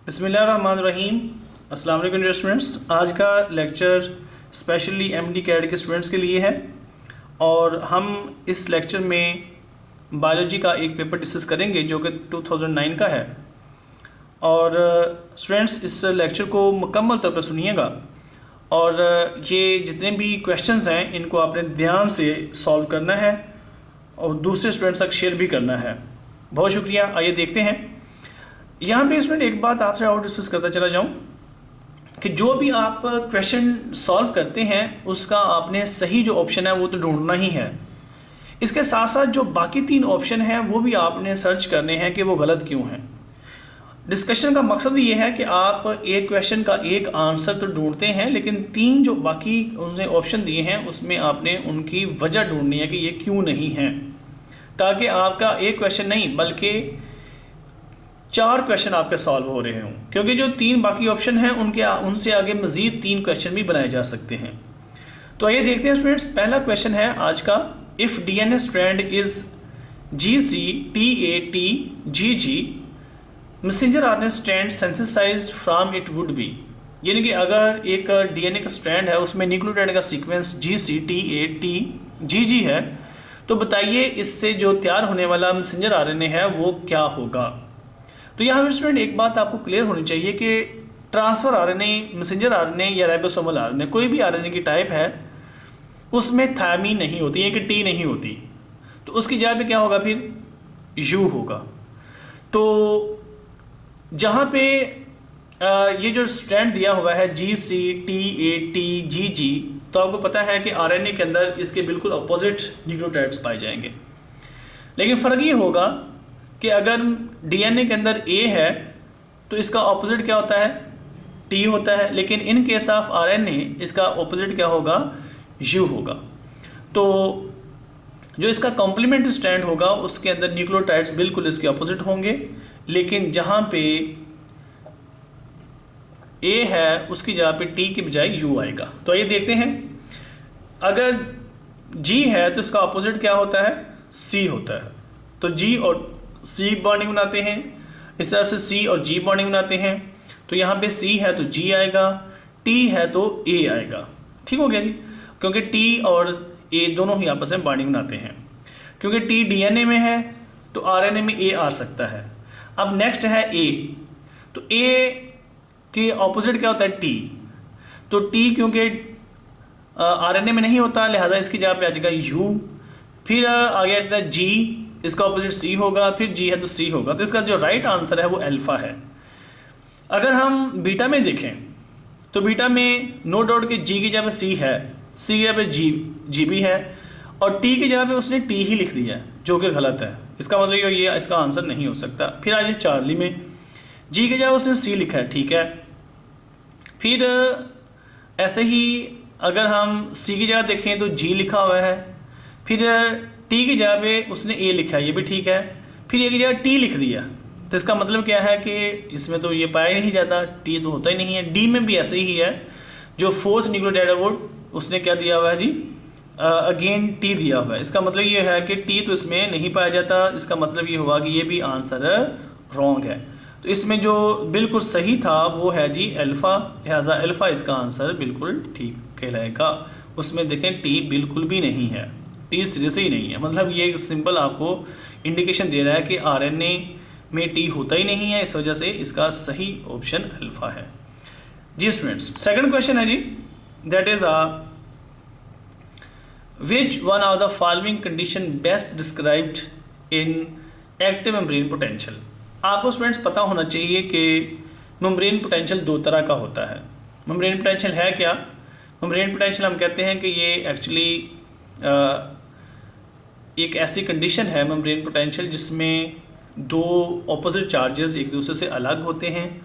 बिस्मिल्लाहिर्रहमानिर्रहीम। अस्सलाम वालेकुम डियर स्टूडेंट्स। आज का लेक्चर स्पेशली एमडी कैड के स्टूडेंट्स के लिए है और हम इस लेक्चर में बायोलॉजी का एक पेपर डिस्कस करेंगे जो कि 2009 का है। और स्टूडेंट्स इस लेक्चर को मुकम्मल तौर पर सुनिएगा और ये जितने भी क्वेश्चंस हैं इनको आपने ध्यान से सॉल्व करना है और दूसरे स्टूडेंट्स तक शेयर भी करना है। बहुत शुक्रिया। आइए देखते हैं। यहाँ पे स्टूडेंट एक बात आपसे और डिस्कस करता चला जाऊँ कि जो भी आप क्वेश्चन सॉल्व करते हैं उसका आपने सही जो ऑप्शन है वो तो ढूंढना ही है। इसके साथ साथ जो बाकी 3 ऑप्शन हैं वो भी आपने सर्च करने हैं कि वो गलत क्यों हैं। डिस्कशन का मकसद ये है कि आप एक क्वेश्चन का एक आंसर तो ढूंढते हैं, लेकिन 3 जो बाकी उसने ऑप्शन दिए हैं उसमें आपने उनकी वजह ढूंढनी है कि ये क्यों नहीं है, ताकि आपका एक क्वेश्चन नहीं बल्कि 4 क्वेश्चन आपके सॉल्व हो रहे हों, क्योंकि जो 3 बाकी ऑप्शन हैं उनसे आगे मज़ीद 3 क्वेश्चन भी बनाए जा सकते हैं। तो आइए देखते हैं स्टूडेंट्स। पहला क्वेश्चन है आज का, if DNA strand is GCTATGG messenger RNA strand synthesised from it would be. यानी कि अगर एक डीएनए का स्ट्रैंड है उसमें न्यूक्लियोटाइड का सीक्वेंस GCTATGG है, तो बताइए इससे जो तैयार होने वाला मैसेंजर आरएनए है वो क्या होगा। तो यहाँ पर स्टूडेंट एक बात आपको क्लियर होनी चाहिए कि ट्रांसफ़र आरएनए, मैसेंजर आरएनए या राइबोसोमल आरएनए, कोई भी आरएनए की टाइप है उसमें थायमीन नहीं होती है कि टी नहीं होती, तो उसकी जगह पे क्या होगा, फिर यू होगा। तो जहाँ पे ये जो स्ट्रैंड दिया हुआ है GCTATGG, तो आपको पता है कि आरएनए के अंदर इसके बिल्कुल अपोजिट न्यूक्लियोटाइड्स पाए जाएंगे। लेकिन फ़र्क ये होगा कि अगर डीएनए के अंदर ए है तो इसका ऑपोजिट क्या होता है, टी होता है, लेकिन इन केस ऑफ आरएनए इसका ऑपोजिट क्या होगा, यू होगा। तो जो इसका कॉम्प्लीमेंट स्ट्रैंड होगा उसके अंदर न्यूक्लियोटाइड्स बिल्कुल इसके ऑपोजिट होंगे, लेकिन जहाँ पे ए है उसकी जगह पे टी की बजाय यू आएगा। तो ये देखते हैं, अगर जी है तो इसका ऑपोजिट क्या होता है, सी होता है। तो जी और सी बॉन्डिंग बनाते हैं, इस तरह से सी और जी बॉन्डिंग बनाते हैं। तो यहाँ पे सी है तो जी आएगा, टी है तो ए आएगा। ठीक हो गया जी, क्योंकि टी और ए दोनों ही आपस में बॉन्डिंग बनाते हैं। क्योंकि टी डीएनए में है तो आरएनए में ए आ सकता है। अब नेक्स्ट है ए, तो ए के ऑपोजिट क्या होता है, टी। तो टी क्योंकि आरएनए में नहीं होता लिहाजा इसकी जगह पे आ जाएगा यू। फिर आ गया था जी, इसका ऑपोजिट सी होगा, फिर जी है तो सी होगा। तो इसका जो राइट आंसर है वो अल्फा है। अगर हम बीटा में देखें तो बीटा में नो डाउट कि जी की जगह पे सी है, सी की जगह पे जी भी है, और टी की जगह पे उसने टी ही लिख दिया है जो कि गलत है। इसका मतलब ये इसका आंसर नहीं हो सकता। फिर आ जाए चार्ली में, जी की जगह उसने सी लिखा है, ठीक है। फिर ऐसे ही अगर हम सी की जगह देखें तो जी लिखा हुआ है, फिर टी की जगह पे उसने ए लिखा है, ये भी ठीक है। फिर ए की जगह टी लिख दिया, तो इसका मतलब क्या है कि इसमें तो ये पाया नहीं जाता, टी तो होता ही नहीं है। डी में भी ऐसे ही है, जो 4th न्यूक्लियोटाइड है वो उसने क्या दिया हुआ है जी, अगेन टी दिया हुआ है। इसका मतलब ये है कि टी तो इसमें नहीं पाया जाता। इसका मतलब ये हुआ कि ये भी आंसर रॉन्ग है। तो इसमें जो बिल्कुल सही था वो है जी अल्फ़ा, लिहाजा अल्फ़ा इसका आंसर बिल्कुल ठीक कहलाएगा। उसमें देखें टी बिल्कुल भी नहीं है, टी सिरे से ही नहीं है। मतलब ये सिंपल आपको इंडिकेशन दे रहा है कि आरएनए में टी होता ही नहीं है, इस वजह से इसका सही ऑप्शन अल्फ़ा है जी। स्टूडेंट्स सेकंड क्वेश्चन है जी, that is which one of the following condition best described in active membrane potential. आपको स्टूडेंट्स पता होना चाहिए कि मेम्ब्रेन पोटेंशियल 2 तरह का होता है। मेम्ब्रेन पोटेंशियल है क्या, मेम्ब्रेन पोटेंशियल हम कहते हैं कि ये एक्चुअली एक ऐसी कंडीशन है मेम्ब्रेन पोटेंशियल जिसमें 2 ऑपोजिट चार्जेस एक दूसरे से अलग होते हैं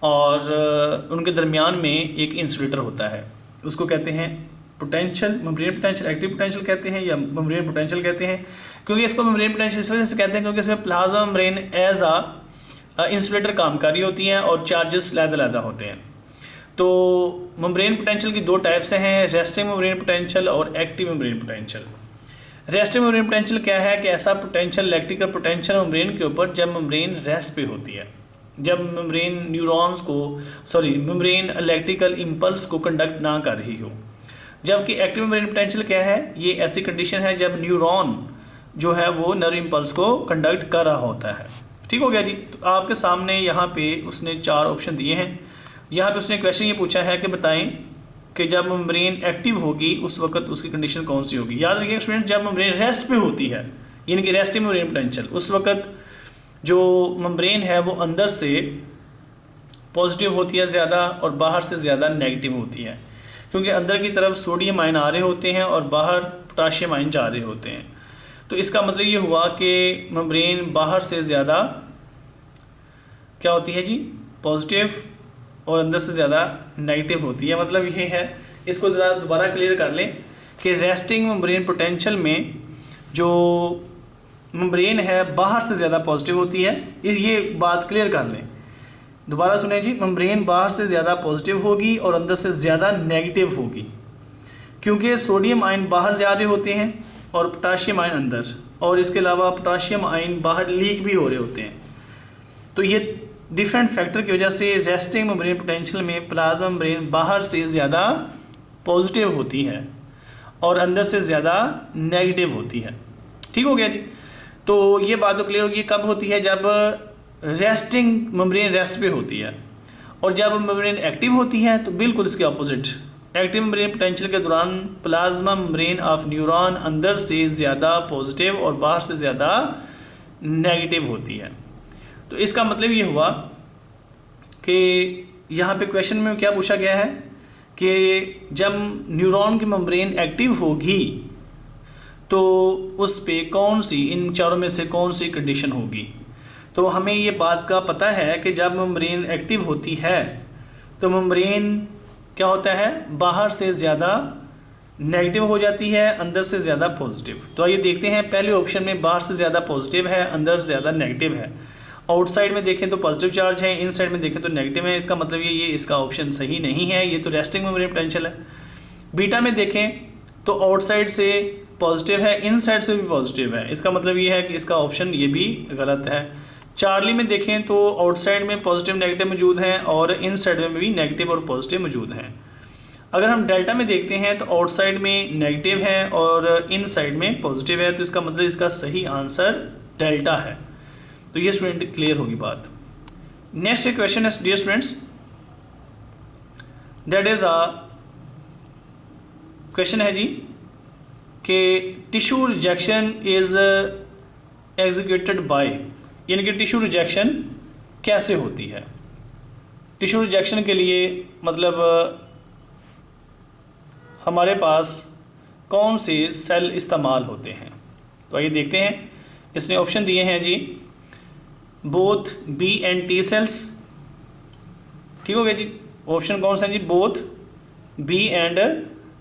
और उनके दरमियान में एक इंसुलेटर होता है। उसको कहते हैं potential, membrane potential, active potential कहते हैं या मेम्ब्रेन पोटेंशियल कहते हैं। क्योंकि इसको मेम्ब्रेन पोटेंशियल इस वजह से कहते हैं क्योंकि इसमें प्लाज्मा मेम्ब्रेन एज इंसुलेटर काम कर रही होती हैं और चार्जेस अलग-अलग होते हैं। तो मेम्ब्रेन पोटेंशियल की 2 टाइप्स हैं, रेस्टिंग मेम्ब्रेन पोटेंशियल और active membrane potential. Resting membrane potential क्या है कि ऐसा पोटेंशियल, इलेक्ट्रिकल पोटेंशियल मेम्ब्रेन के ऊपर जब मेम्ब्रेन रेस्ट पे होती है, जब मेम्ब्रेन न्यूरॉन्स को मेम्ब्रेन इलेक्ट्रिकल इम्पल्स को कंडक्ट ना कर रही हो। जबकि एक्टिव मेम्ब्रेन पोटेंशियल क्या है, ये ऐसी कंडीशन है जब न्यूरॉन जो है वो नर्व इम्पल्स को कंडक्ट कर रहा होता है। ठीक हो गया जी। तो आपके सामने यहाँ पे उसने 4 ऑप्शन दिए हैं। यहाँ पे उसने क्वेश्चन ये पूछा है कि बताएं कि जब मेम्ब्रेन एक्टिव होगी उस वक्त उसकी कंडीशन कौन सी होगी। याद रखिए स्टूडेंट, जब मेम्ब्रेन रेस्ट पे होती है यानी कि रेस्टिंग मेम्ब्रेन पोटेंशियल, उस वक्त जो मेम्ब्रेन है वो अंदर से पॉजिटिव होती है ज़्यादा और बाहर से ज़्यादा नेगेटिव होती है, क्योंकि अंदर की तरफ सोडियम आयन आ रहे होते हैं और बाहर पोटाशियम आयन जा रहे होते हैं। तो इसका मतलब ये हुआ कि मेम्ब्रेन बाहर से ज़्यादा क्या होती है जी, पॉजिटिव, और अंदर से ज़्यादा नेगेटिव होती है। मतलब ये है, इसको ज़रा दोबारा क्लियर कर लें कि रेस्टिंग मेम्ब्रेन पोटेंशियल में जो मेम्ब्रेन है बाहर से ज़्यादा पॉजिटिव होती है। ये बात क्लियर कर लें, दोबारा सुने जी। मेम्ब्रेन बाहर से ज़्यादा पॉजिटिव होगी और अंदर से ज़्यादा नेगेटिव होगी, क्योंकि सोडियम आयन बाहर जा रहे होते हैं और पोटाशियम आयन अंदर, और इसके अलावा पोटाशियम आयन बाहर लीक भी हो रहे होते हैं। तो ये डिफरेंट फैक्टर की वजह से रेस्टिंग मेम्ब्रेन पोटेंशियल में प्लाज्मा मेम्ब्रेन बाहर से ज़्यादा पॉजिटिव होती है और अंदर से ज़्यादा नेगेटिव होती है। ठीक हो गया जी। तो ये बात तो क्लियर होगी, कब होती है, जब रेस्टिंग मेम्ब्रेन रेस्ट पे होती है। और जब मेम्ब्रेन एक्टिव होती है तो बिल्कुल इसके ऑपोजिट, एक्टिव मेम्ब्रेन पोटेंशियल के दौरान प्लाज्मा मेम्ब्रेन ऑफ न्यूरॉन अंदर से ज़्यादा पॉजिटिव और बाहर से ज़्यादा नेगेटिव होती है। तो इसका मतलब ये हुआ कि यहाँ पे क्वेश्चन में क्या पूछा गया है कि जब न्यूरॉन की मेम्ब्रेन एक्टिव होगी तो उस पे कौन सी, इन चारों में से कौन सी कंडीशन होगी। तो हमें ये बात का पता है कि जब मेम्ब्रेन एक्टिव होती है तो मेम्ब्रेन क्या होता है, बाहर से ज़्यादा नेगेटिव हो जाती है, अंदर से ज़्यादा पॉजिटिव। तो आइए देखते हैं, पहले ऑप्शन में बाहर से ज़्यादा पॉजिटिव है, अंदर ज़्यादा नेगेटिव है। आउटसाइड में देखें तो पॉजिटिव चार्ज है, इनसाइड में देखें तो नेगेटिव है। इसका मतलब ये इसका ऑप्शन सही नहीं है, ये तो रेस्टिंग मेम्ब्रेन पोटेंशियल है। बीटा में देखें तो आउटसाइड से पॉजिटिव है, इनसाइड से भी पॉजिटिव है। इसका मतलब ये है कि इसका ऑप्शन ये भी गलत है। चार्ली में देखें तो आउटसाइड में पॉजिटिव नेगेटिव मौजूद हैं और इनसाइड में भी नेगेटिव और पॉजिटिव मौजूद हैं। अगर हम डेल्टा में देखते हैं तो आउटसाइड में नेगेटिव है और इनसाइड में पॉजिटिव है, तो इसका मतलब इसका सही आंसर डेल्टा है। तो ये स्टूडेंट क्लियर होगी बात। नेक्स्ट क्वेश्चन है dear students, that is question है जी कि tissue rejection is executed by, यानी कि टिश्यू रिजेक्शन कैसे होती है। टिश्यू रिजेक्शन के लिए मतलब हमारे पास कौन से सेल इस्तेमाल होते हैं। तो आइए देखते हैं, इसने ऑप्शन दिए हैं जी, both B and T cells. ठीक हो गया जी। ऑप्शन कौन सा है जी, both B and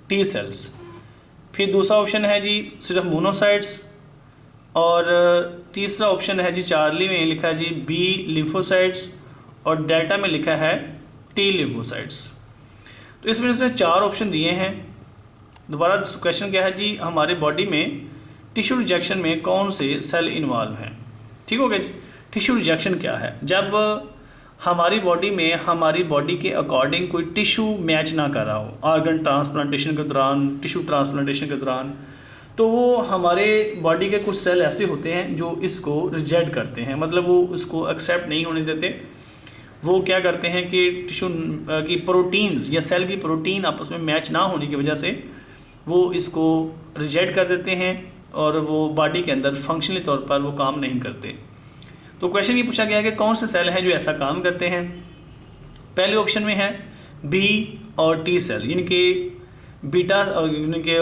T cells. फिर दूसरा ऑप्शन है जी सिर्फ मोनोसाइट्स, और तीसरा ऑप्शन है जी चार्ली में लिखा है जी बी लिम्फोसाइट्स, और डेल्टा में लिखा है टी लिम्फोसाइट्स। तो इसमें इसने 4 ऑप्शन दिए हैं। दोबारा क्वेश्चन क्या है जी, हमारे बॉडी में टिश्यू रिजेक्शन में कौन से सेल इन्वॉल्व हैं। ठीक हो गया जी। टिश्यू रिजेक्शन क्या है, जब हमारी बॉडी में हमारी बॉडी के अकॉर्डिंग कोई टिश्यू मैच ना कर रहा हो, ऑर्गन ट्रांसप्लांटेशन के दौरान, टिश्यू ट्रांसप्लांटेशन के दौरान, तो वो हमारे बॉडी के कुछ सेल ऐसे होते हैं जो इसको रिजेक्ट करते हैं, मतलब वो उसको एक्सेप्ट नहीं होने देते। वो क्या करते हैं कि टिश्यू की प्रोटीन्स या सेल की प्रोटीन आपस में मैच ना होने की वजह से वो इसको रिजेक्ट कर देते हैं और वो बॉडी के अंदर फंक्शनली तौर पर वो काम नहीं करते। तो क्वेश्चन ये पूछा गया है कि कौन से सेल हैं जो ऐसा काम करते हैं। पहले ऑप्शन में है बी और टी सेल, यानी कि बीटा यानी कि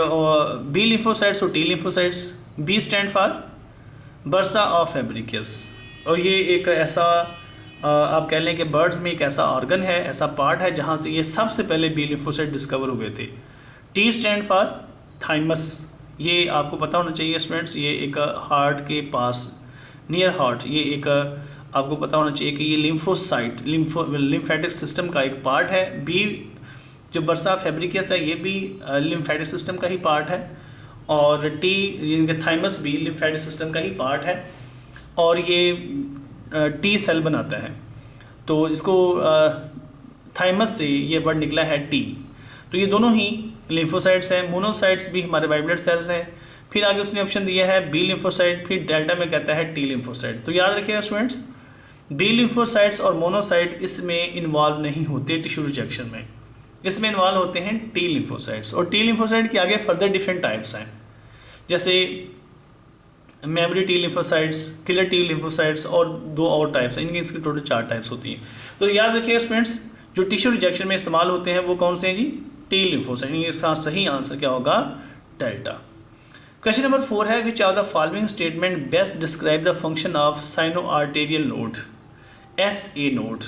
बी लिम्फोसाइट्स और T lymphocytes. B stand for bursa of Fabricius, और ये एक ऐसा आप कह लें कि बर्ड्स में एक ऐसा ऑर्गन है, ऐसा पार्ट है जहाँ से ये सबसे पहले बी लिम्फोसाइट डिस्कवर हुए थे। टी स्टैंड फॉर थाइमस, ये आपको पता होना चाहिए स्टूडेंट्स, ये एक हार्ट के पास नियर हार्ट, ये एक आपको पता होना चाहिए कि ये लिम्फोसाइट लिम्फेटिक सिस्टम का एक पार्ट है। बी जो बर्सा फैब्रिकियस है ये भी लिम्फेटिक सिस्टम का ही पार्ट है, और टी यानी थाइमस भी लिम्फेटिक सिस्टम का ही पार्ट है, और ये टी सेल बनाता है। तो इसको थाइमस से ये वर्ड निकला है टी। तो ये दोनों ही लिम्फोसाइट्स हैं। मोनोसाइट्स भी हमारे वाइट ब्लड सेल्स हैं। फिर आगे उसने ऑप्शन दिया है बी लिम्फोसाइट, फिर डेल्टा में कहता है टी लिम्फोसाइट। तो याद रखिएगा स्टूडेंट्स, बी लिम्फोसाइट्स और मोनोसाइट इसमें इन्वॉल्व नहीं होते टिश्यू रिजेक्शन में, इसमें इन्वॉल्व होते हैं टी लिम्फोसाइट्स। और टी लिम्फोसाइट के आगे फर्दर डिफरेंट टाइप्स हैं, जैसे memory T lymphocytes, killer T lymphocytes और 2 और टाइप्स हैं। इनकी इसकी टोटल 4 टाइप्स होती हैं। तो याद रखिएगा स्टूडेंट्स, जो टिश्यू रिजेक्शन में इस्तेमाल होते हैं वो कौन से हैं जी? T lymphocyte. इसका सही आंसर क्या होगा? डेल्टा। क्वेश्चन नंबर 4 है, which of the following statement best describe the function of sino arterial node, SA node.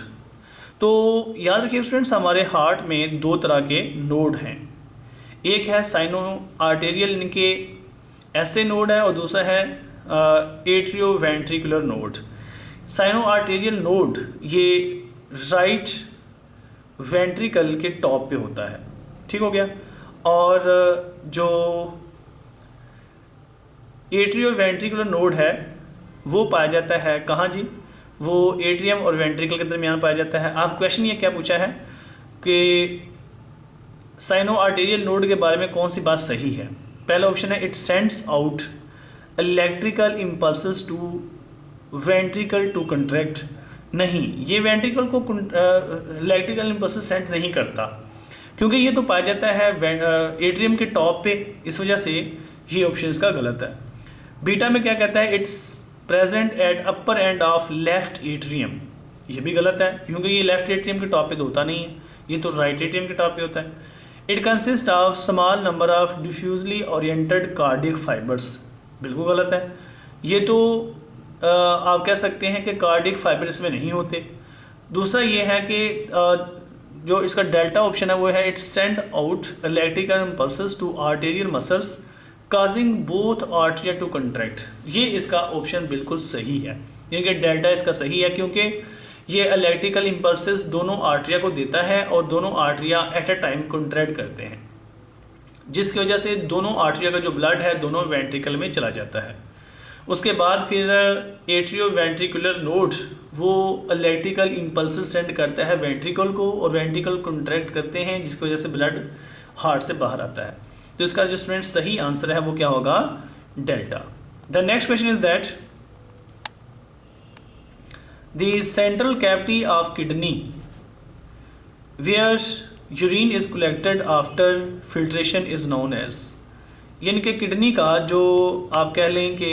तो याद रखिए स्टूडेंट्स, हमारे हार्ट में 2 तरह के नोड हैं। एक है साइनो आर्टेरियल, इनके SA नोड है, और दूसरा है atrio ventricular node. Sino arterial node ये राइट वेंट्रिकल के टॉप पे होता है, ठीक हो गया। और जो एट्रियो वेंट्रिकुलर नोड है वो पाया जाता है कहाँ जी? वो एट्रियम और वेंट्रिकल के दरमियान पाया जाता है। आप क्वेश्चन ये क्या पूछा है कि साइनो आर्टेरियल नोड के बारे में कौन सी बात सही है? पहला ऑप्शन है, it sends out electrical impulses to ventricle to contract. नहीं, ये वेंट्रिकल को इलेक्ट्रिकल इम्पल्सेस सेंड नहीं करता, क्योंकि ये तो पाया जाता है एट्रियम के टॉप पे, इस वजह से ये ऑप्शन इसका गलत है। बीटा में क्या कहता है? It's present at upper end of left atrium. ये भी गलत है, क्योंकि ये लेफ्ट एट्रियम के टॉप पे तो होता नहीं है, ये तो राइट एट्रियम के टॉप पे होता है। It consist of small number of डिफ्यूजली oriented cardiac fibres. बिल्कुल गलत है, ये तो आप कह सकते हैं कि कार्डियक फाइबर इसमें नहीं होते। दूसरा ये है कि जो इसका डेल्टा ऑप्शन है वो है, it send out electrical impulses to atrial muscles causing both atria to contract. ये इसका ऑप्शन बिल्कुल सही है, यानी कि डेल्टा इसका सही है, क्योंकि ये इलेक्ट्रिकल इम्पल्सेस दोनों आर्टरिया को देता है और दोनों आर्टरिया एट अ टाइम कंट्रैक्ट करते हैं, जिसकी वजह से दोनों आर्टरिया का जो ब्लड है दोनों वेंट्रिकल में चला जाता है। उसके बाद फिर एट्रियो वेंट्रिकुलर नोड वो इलेक्ट्रिकल इम्पल्सेस सेंड करता है वेंट्रिकल को, और वेंट्रिकल कंट्रैक्ट करते हैं, जिसकी वजह से ब्लड हार्ट से बाहर आता है। तो इसका जो स्टूडेंट सही आंसर है वो क्या होगा? Delta. The next question is that the central cavity of kidney where urine is collected after filtration is known as. यानी कि किडनी का जो आप कह लें कि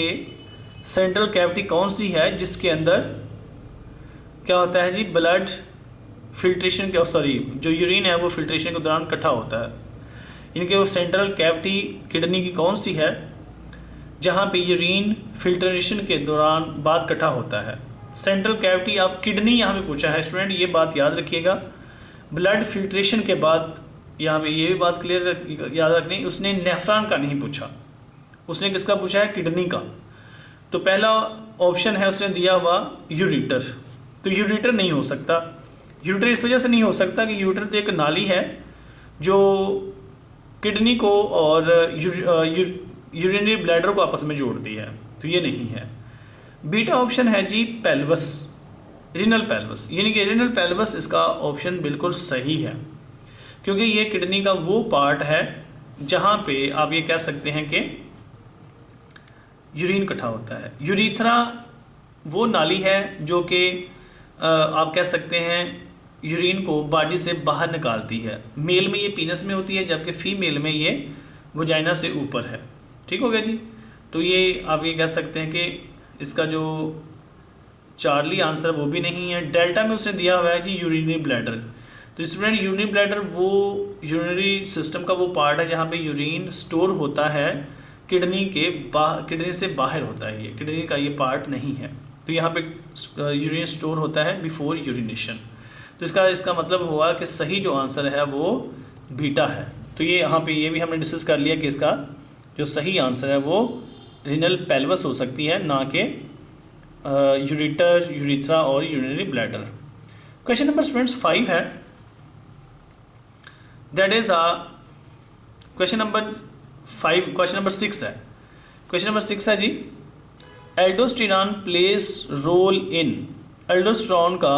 सेंट्रल कैविटी कौन सी है जिसके अंदर क्या होता है जी? ब्लड फिल्ट्रेशन के, सॉरी, जो यूरिन है वो फिल्ट्रेशन के दौरान इकट्ठा होता है। इनके वो सेंट्रल कैविटी किडनी की कौन सी है जहाँ पे यूरिन फिल्ट्रेशन के दौरान बाद इकट्ठा होता है? सेंट्रल कैविटी ऑफ किडनी यहाँ पे पूछा है स्टूडेंट, ये बात याद रखिएगा। ब्लड फिल्ट्रेशन के बाद यहाँ पे ये भी बात क्लियर याद रखनी, उसने नेफ्रॉन का नहीं पूछा, उसने किसका पूछा है? किडनी का। तो पहला ऑप्शन है उसने दिया हुआ यूरेटर, तो यूरेटर नहीं हो सकता। यूरेटर इस वजह से नहीं हो सकता कि यूरेटर तो एक नाली है जो किडनी को और यूरिनरी ब्लैडर को आपस में जोड़ती है, तो ये नहीं है। बीटा ऑप्शन है जी पेल्वस, रीनल पेल्वस, यानी कि रीनल पेल्वस इसका ऑप्शन बिल्कुल सही है, क्योंकि ये किडनी का वो पार्ट है जहाँ पे आप ये कह सकते हैं कि यूरिन इकट्ठा होता है। यूरीथ्रा वो नाली है जो कि आप कह सकते हैं यूरिन को बॉडी से बाहर निकालती है। मेल में ये पीनस में होती है, जबकि फीमेल में ये वजाइना से ऊपर है। ठीक हो गया जी। तो ये आप ये कह सकते हैं कि इसका जो चार्ली आंसर वो भी नहीं है। डेल्टा में उसने दिया हुआ है जी यूरिनरी ब्लैडर। तो स्टूडेंट यूरिनरी ब्लैडर वो यूरिनरी सिस्टम का वो पार्ट है जहाँ पे यूरिन स्टोर होता है, किडनी के किडनी से बाहर होता है, ये किडनी का ये पार्ट नहीं है। तो यहाँ पे यूरिन स्टोर होता है बिफोर यूरिनेशन। तो इसका मतलब हुआ कि सही जो आंसर है वो बीटा है। तो ये यहाँ पे ये भी हमने डिस्कस कर लिया कि इसका जो सही आंसर है वो रीनल पेल्वस हो सकती है, ना कि यूरेटर, यूरिथ्रा और urinary bladder. Question number students 5 है, दैट इज क्वेश्चन नंबर 6 है। क्वेश्चन नंबर 6 है जी, aldosterone plays role in, aldosterone का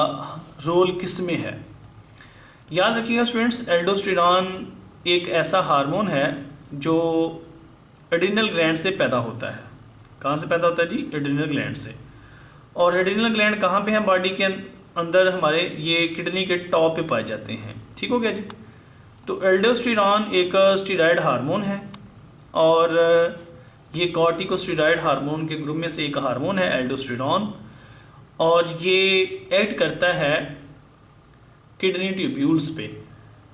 रोल किस में है? याद रखिएगा स्टूडेंट्स, एल्डोस्टेरॉन एक ऐसा हार्मोन है जो एड्रिनल ग्लैंड से पैदा होता है। कहाँ से पैदा होता है जी? एड्रिनल ग्लैंड से। और एड्रिनल ग्लैंड कहाँ पे है बॉडी के अंदर? हमारे ये किडनी के टॉप पे पाए जाते हैं। ठीक हो गया जी। तो एल्डोस्टेरॉन एक स्टेरॉयड हार्मोन है और ये कॉर्टिकोस्टेरॉयड हार्मोन के ग्रुप में से एक हार्मोन है एल्डोस्टेरॉन, और ये एक्ट करता है किडनी ट्यूब्यूल्स पे।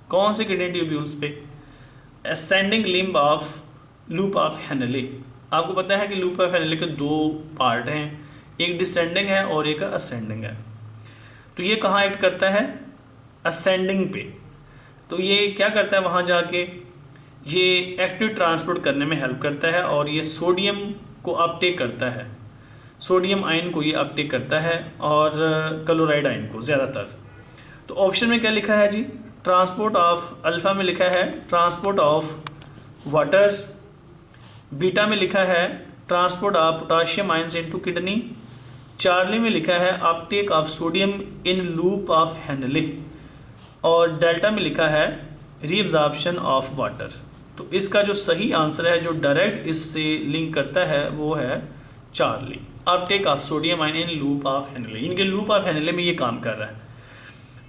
कौन से किडनी ट्यूब्यूल्स पे? Ascending limb of loop of Henle. आपको पता है कि लूप ऑफ हेनले के दो पार्ट हैं, एक डिसेंडिंग है और एक असेंडिंग है। तो ये कहाँ एक्ट करता है? असेंडिंग पे। तो ये क्या करता है? वहाँ जाके ये एक्टिव ट्रांसपोर्ट करने में हेल्प करता है और ये सोडियम को अपटेक करता है, सोडियम आयन को ये अपटेक करता है और क्लोराइड आयन को ज़्यादातर। तो ऑप्शन में क्या लिखा है जी? ट्रांसपोर्ट ऑफ, अल्फ़ा में लिखा है ट्रांसपोर्ट ऑफ वाटर, बीटा में लिखा है transport of potassium ions into kidney, Charlie में लिखा है Uptake of sodium in loop of Henle, और डेल्टा में लिखा है रीअब्जॉर्प्शन ऑफ वाटर। तो इसका जो सही आंसर है, जो डायरेक्ट इससे लिंक करता है, वो है Charlie, Uptake of sodium ion in loop of Henle. इनके लूप ऑफ हेनले में ये काम कर रहा है।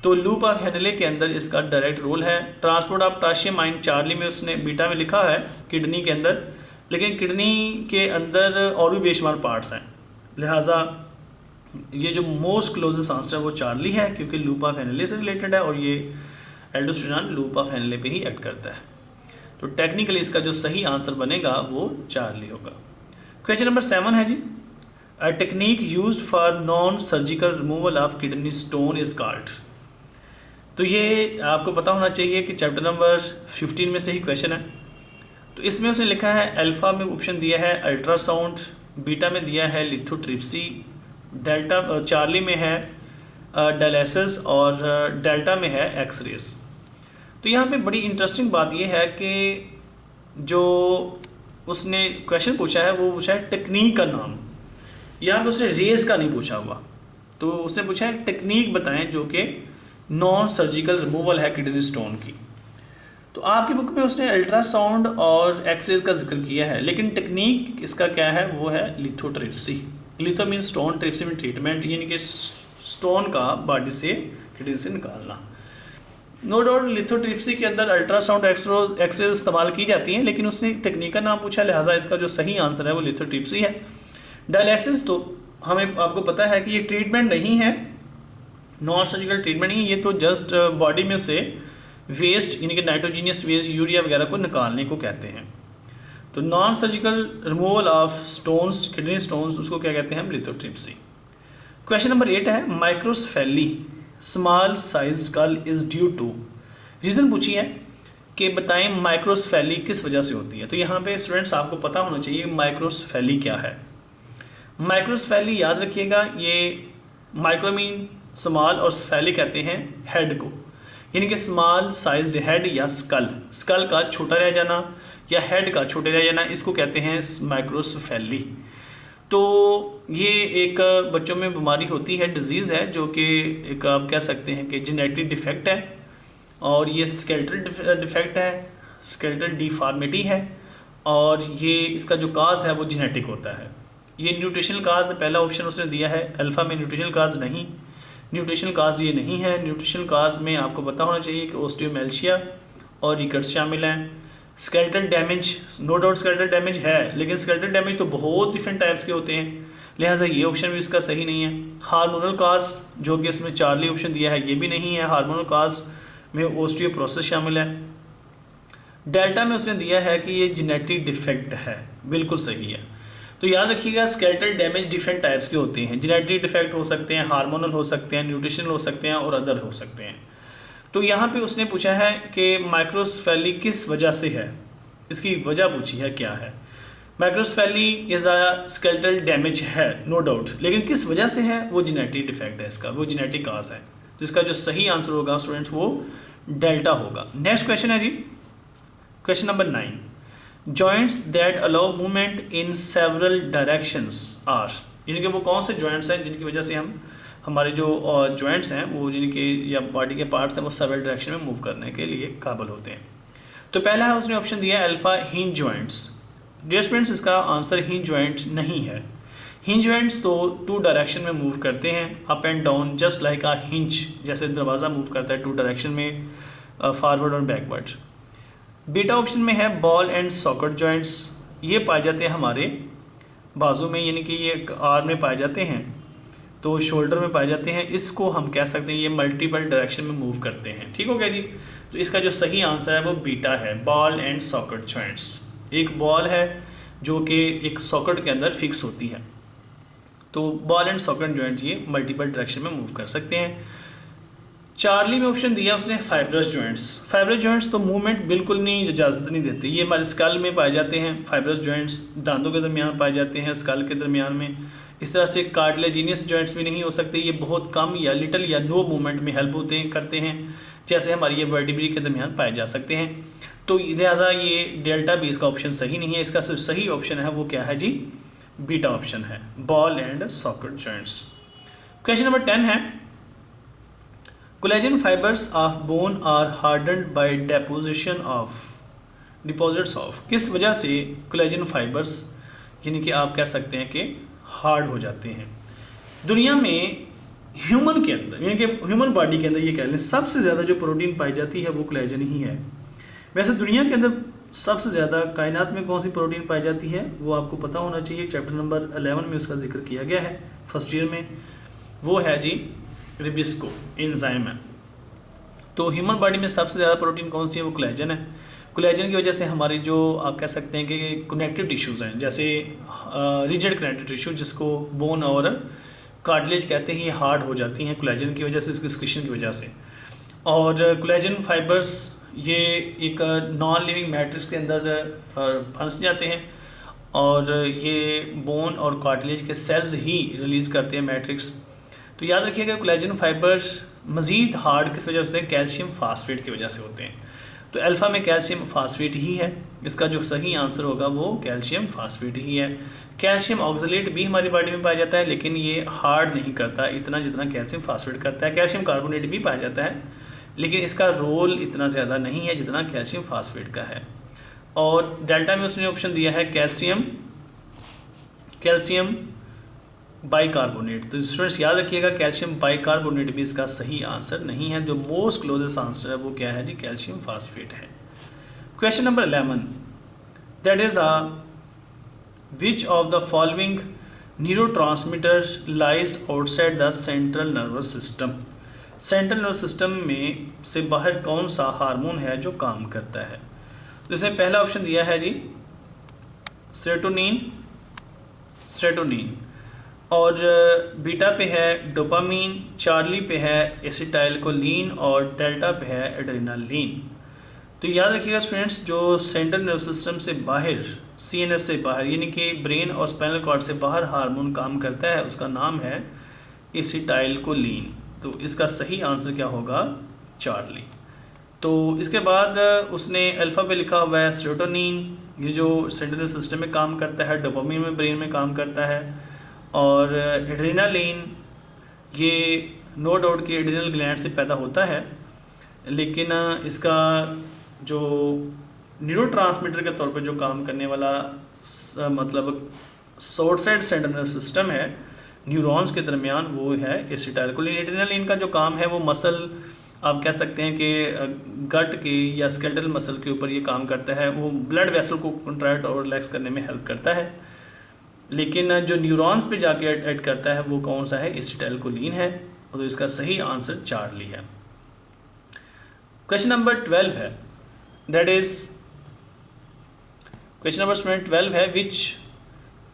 तो लूप ऑफ हेनले के अंदर इसका डायरेक्ट रोल है। Transport of potassium ion Charlie में उसने बीटा में लिखा है किडनी के अंदर, लेकिन किडनी के अंदर और भी बेशुमार पार्ट्स हैं, लिहाजा ये जो मोस्ट क्लोजेस्ट आंसर है वो चार्ली है, क्योंकि लूप ऑफ हेनले से रिलेटेड है और ये एल्डोस्टेरॉन लूप ऑफ हेनले पे ही एक्ट करता है। तो टेक्निकली इसका जो सही आंसर बनेगा वो चार्ली होगा। क्वेश्चन नंबर 7 है जी, a technique used for non surgical removal of kidney stone is called. तो ये आपको पता होना चाहिए कि चैप्टर नंबर 15 में से ही क्वेश्चन है। तो इसमें उसने लिखा है अल्फ़ा में ऑप्शन दिया है अल्ट्रासाउंड, बीटा में दिया है लिथोट्रिप्सी, डेल्टा चार्ली में है डायलिसिस और डेल्टा में है एक्सरेस। तो यहाँ पे बड़ी इंटरेस्टिंग बात यह है कि जो उसने क्वेश्चन पूछा है वो पूछा है टेक्निक का नाम, यहाँ पे उसने रेस का नहीं पूछा हुआ। तो उसने पूछा है टेक्निक बताएं जो कि नॉन सर्जिकल रिमूवल है किडनी स्टोन की। तो आपकी बुक में उसने अल्ट्रासाउंड और एक्सरेज का जिक्र किया है, लेकिन टेक्निक इसका क्या है? वो है lithotripsy. Litho mean stone, tripsy mean treatment, यानी कि स्टोन का बॉडी से किडनी से निकालना। नो डाउट लिथोट्रिप्सी के अंदर अल्ट्रासाउंड एक्सरेज इस्तेमाल की जाती हैं, लेकिन उसने टेक्निक का नाम पूछा, लिहाजा इसका जो सही आंसर है वो लिथोट्रिप्सी है। डायलिसिस तो हमें आपको पता है कि ये ट्रीटमेंट नहीं है, नॉन सर्जिकल ट्रीटमेंट नहीं, ये तो जस्ट बॉडी में से वेस्ट यानी कि नाइट्रोजीनियस वेस्ट यूरिया वगैरह को निकालने को कहते हैं। तो non surgical removal of stones, kidney stones, उसको क्या कहते हैं? हम लिथोट्रिप्सी। क्वेश्चन नंबर 8 है, microcephaly small size skull is due to. Reason पूछी है कि बताएं माइक्रोसेफेली किस वजह से होती है। तो यहाँ पे स्टूडेंट्स आपको पता होना चाहिए माइक्रोसेफेली क्या है। माइक्रोसेफेली याद रखिएगा, ये माइक्रोमीन स्मॉल और सेफेली कहते हैं हेड को, यानी कि स्मॉल साइज्ड हेड या स्कल, स्कल का छोटा रह जाना या हेड का छोटे रह जाना, इसको कहते हैं माइक्रोसेफेली। तो ये एक बच्चों में बीमारी होती है, डिजीज़ है, जो कि एक आप कह सकते हैं कि जेनेटिक डिफेक्ट है, और ये स्केलेटल डिफेक्ट है, स्केलेटल डिफॉर्मिटी है, और ये इसका जो काज है वो जेनेटिक होता है। ये न्यूट्रिशनल काज, पहला ऑप्शन उसने दिया है, अल्फ़ा में न्यूट्रिशनल काज नहीं, न्यूट्रिशनल काज ये नहीं है। न्यूट्रिशनल काज में आपको पता होना चाहिए कि ऑस्टियोमेल्शिया और रिकट्स शामिल हैं। Skeletal damage, no doubt skeletal damage है, लेकिन स्केलेटल डैमेज तो बहुत डिफरेंट टाइप्स के होते हैं, लिहाजा ये ऑप्शन भी इसका सही नहीं है। हार्मोनल काज जो कि इसमें चार्ली ऑप्शन दिया है, ये भी नहीं है। हार्मोनल काज में ऑस्टियोपोरोसिस शामिल है। डेल्टा में उसने दिया है कि ये जेनेटिक डिफेक्ट है, बिल्कुल सही है। तो याद रखिएगा स्केलेटल डैमेज डिफरेंट टाइप्स के होते हैं, जेनेटिक डिफेक्ट हो सकते हैं, हार्मोनल हो सकते हैं, न्यूट्रिशनल हो सकते हैं और अदर हो सकते हैं। तो यहाँ पे उसने पूछा है कि माइक्रोसेफेली किस वजह से है, इसकी वजह पूछी है क्या है। Microcephaly is a skeletal damage है नो डाउट, लेकिन किस वजह से है? वो जेनेटिक डिफेक्ट है इसका, वो जेनेटिक काज है। तो इसका जो सही आंसर होगा स्टूडेंट्स वो डेल्टा होगा। नेक्स्ट क्वेश्चन है जी, question number 9, joints that allow movement in several directions are, यानी कि वो कौन से जॉइंट्स हैं जिनकी वजह से हम हमारे जो जॉइंट्स हैं वो जिनके या बॉडी के पार्ट्स हैं वो सर्वल डायरेक्शन में मूव करने के लिए काबिल होते हैं। तो पहला है उसने ऑप्शन दिया alpha hinge joints. Dear students, इसका आंसर हिंज जॉइंट नहीं है। हिंज जॉइंट्स तो टू डायरेक्शन में मूव करते हैं, up and down, just like a hinge, जैसे दरवाज़ा मूव करता है टू डायरेक्शन में, फॉरवर्ड और बैकवर्ड। बीटा ऑप्शन में है बॉल एंड सॉकेट जॉइंट्स। ये पाए जाते हैं हमारे बाजू में, यानी कि ये आर्म में पाए जाते हैं, तो शोल्डर में पाए जाते हैं। इसको हम कह सकते हैं ये मल्टीपल डायरेक्शन में मूव करते हैं। ठीक हो गया जी। तो इसका जो सही आंसर है वो बीटा है, बॉल एंड सॉकेट जॉइंट्स। एक बॉल है जो कि एक सॉकेट के अंदर फिक्स होती है, तो बॉल एंड सॉकेट जॉइंट ये मल्टीपल डायरेक्शन में मूव कर सकते हैं। चार्ली में ऑप्शन दिया उसने फाइब्रस जॉइंट्स। फाइब्रस जॉइंट्स तो मूवमेंट बिल्कुल नहीं इजाज़त नहीं देते। ये हमारे स्कल में पाए जाते हैं, फाइब्रस जॉइंट्स दांतों के दरमियान पाए जाते हैं, स्कल के दरमियान में। इस तरह से कार्टिलेजिनियस जॉइंट्स भी नहीं हो सकते, ये बहुत कम या लिटिल या नो मूवमेंट में हेल्प करते हैं, जैसे हमारी ये वर्टिब्री के दरमियान पाए जा सकते हैं। तो लिहाजा ये डेल्टा बी इसका ऑप्शन सही नहीं है। इसका सही ऑप्शन है वो क्या है जी, बीटा ऑप्शन है, ball and socket joints. Question number 10 है collagen fibres of bone are hardened by deposits of. किस वजह से कोलेजन फाइबर्स यानी कि आप कह सकते हैं कि हार्ड हो जाते हैं। दुनिया में ह्यूमन के अंदर यानी कि ह्यूमन बॉडी के अंदर ये कह लें सबसे ज़्यादा जो प्रोटीन पाई जाती है वो कोलेजन ही है। वैसे दुनिया के अंदर सबसे ज़्यादा कायनात में कौन सी प्रोटीन पाई जाती है वो आपको पता होना चाहिए, चैप्टर नंबर 11 में उसका जिक्र किया गया है फर्स्ट ईयर में। वो है जी रिबिस्को एंजाइम है। तो ह्यूमन बॉडी में सबसे ज़्यादा प्रोटीन कौन सी है, वो कोलेजन है। कोलेजन की वजह से हमारी जो आप कह सकते हैं कि कनेक्टिव टिश्यूज़ हैं, जैसे रिजिड कनेक्टिव टिश्यू जिसको बोन और कार्टिलेज कहते हैं, ये हार्ड हो जाती हैं कोलेजन की वजह से, इसकी एक्सक्रीशन की वजह से। और कोलेजन फाइबर्स ये एक नॉन लिविंग मैट्रिक्स के अंदर फंस जाते हैं और ये बोन और कार्टिलेज के सेल्स ही रिलीज़ करते हैं मैट्रिक्स। तो याद रखिएगा कोलेजन फाइबर्स मज़ीद हार्ड किस वजह से होते हैं, कैल्शियम फास्फेट की वजह से होते हैं। तो अल्फ़ा में कैल्शियम फास्फेट ही है, इसका जो सही आंसर होगा वो कैल्शियम फास्फेट ही है। कैल्शियम ऑक्सलेट भी हमारी बॉडी में पाया जाता है, लेकिन ये हार्ड नहीं करता इतना जितना कैल्शियम फास्फेट करता है। कैल्शियम कार्बोनेट भी पाया जाता है, लेकिन इसका रोल इतना ज़्यादा नहीं है जितना कैल्शियम फास्फेट का है। और डेल्टा में उसने ऑप्शन दिया है कैल्शियम बाइकार्बोनेट। तो स्टूडेंट्स याद रखिएगा कैल्शियम बाइकार्बोनेट भी इसका सही आंसर नहीं है। जो मोस्ट क्लोजेस्ट आंसर है वो क्या है जी, कैल्शियम फास्फेट है। Question number 11 that is which of the following neurotransmitter lies outside the central nervous system. Central nervous system में से बाहर कौन सा हार्मोन है जो काम करता है। तो इसमें पहला ऑप्शन दिया है जी सेरोटोनिन, और बीटा पे है डोपामीन, चार्ली पे है एसिटाइलकोलिन और डेल्टा पे है एड्रेनालिन। तो याद रखिएगा स्टूडेंट्स, जो सेंट्रल नर्वस सिस्टम से बाहर, सीएनएस से बाहर यानी कि ब्रेन और स्पाइनल कॉर्ड से बाहर हार्मोन काम करता है, उसका नाम है एसिटाइलकोलिन। तो इसका सही आंसर क्या होगा, चार्ली। तो इसके बाद उसने अल्फ़ा पे लिखा हुआ है सेरोटोनिन, ये जो सेंट्रल नर्वस सिस्टम में काम करता है, डोपामीन में ब्रेन में काम करता है, और एड्रेनालिन ये नो डाउट कि एड्रेनल ग्लैंड से पैदा होता है, लेकिन इसका जो न्यूरोट्रांसमीटर के तौर पे जो काम करने वाला मतलब आउटसाइड सेंट्रल नर्वस सिस्टम है न्यूरॉन्स के दरमियान, वो है एसिटाइलकोलिन। एड्रेनालिन का जो काम है वो मसल, आप कह सकते हैं कि गट के या स्केलेटल मसल के ऊपर ये काम करता है, वो ब्लड वेसल को कंट्रैक्ट और रिलैक्स करने में हेल्प करता है। लेकिन जो न्यूरॉन्स पे जाके ऐड करता है वो कौन सा है, एसिटाइलकोलिन है। तो इसका सही आंसर चार्ली है। क्वेश्चन नंबर 12 है, दैट इज क्वेश्चन नंबर 12 है which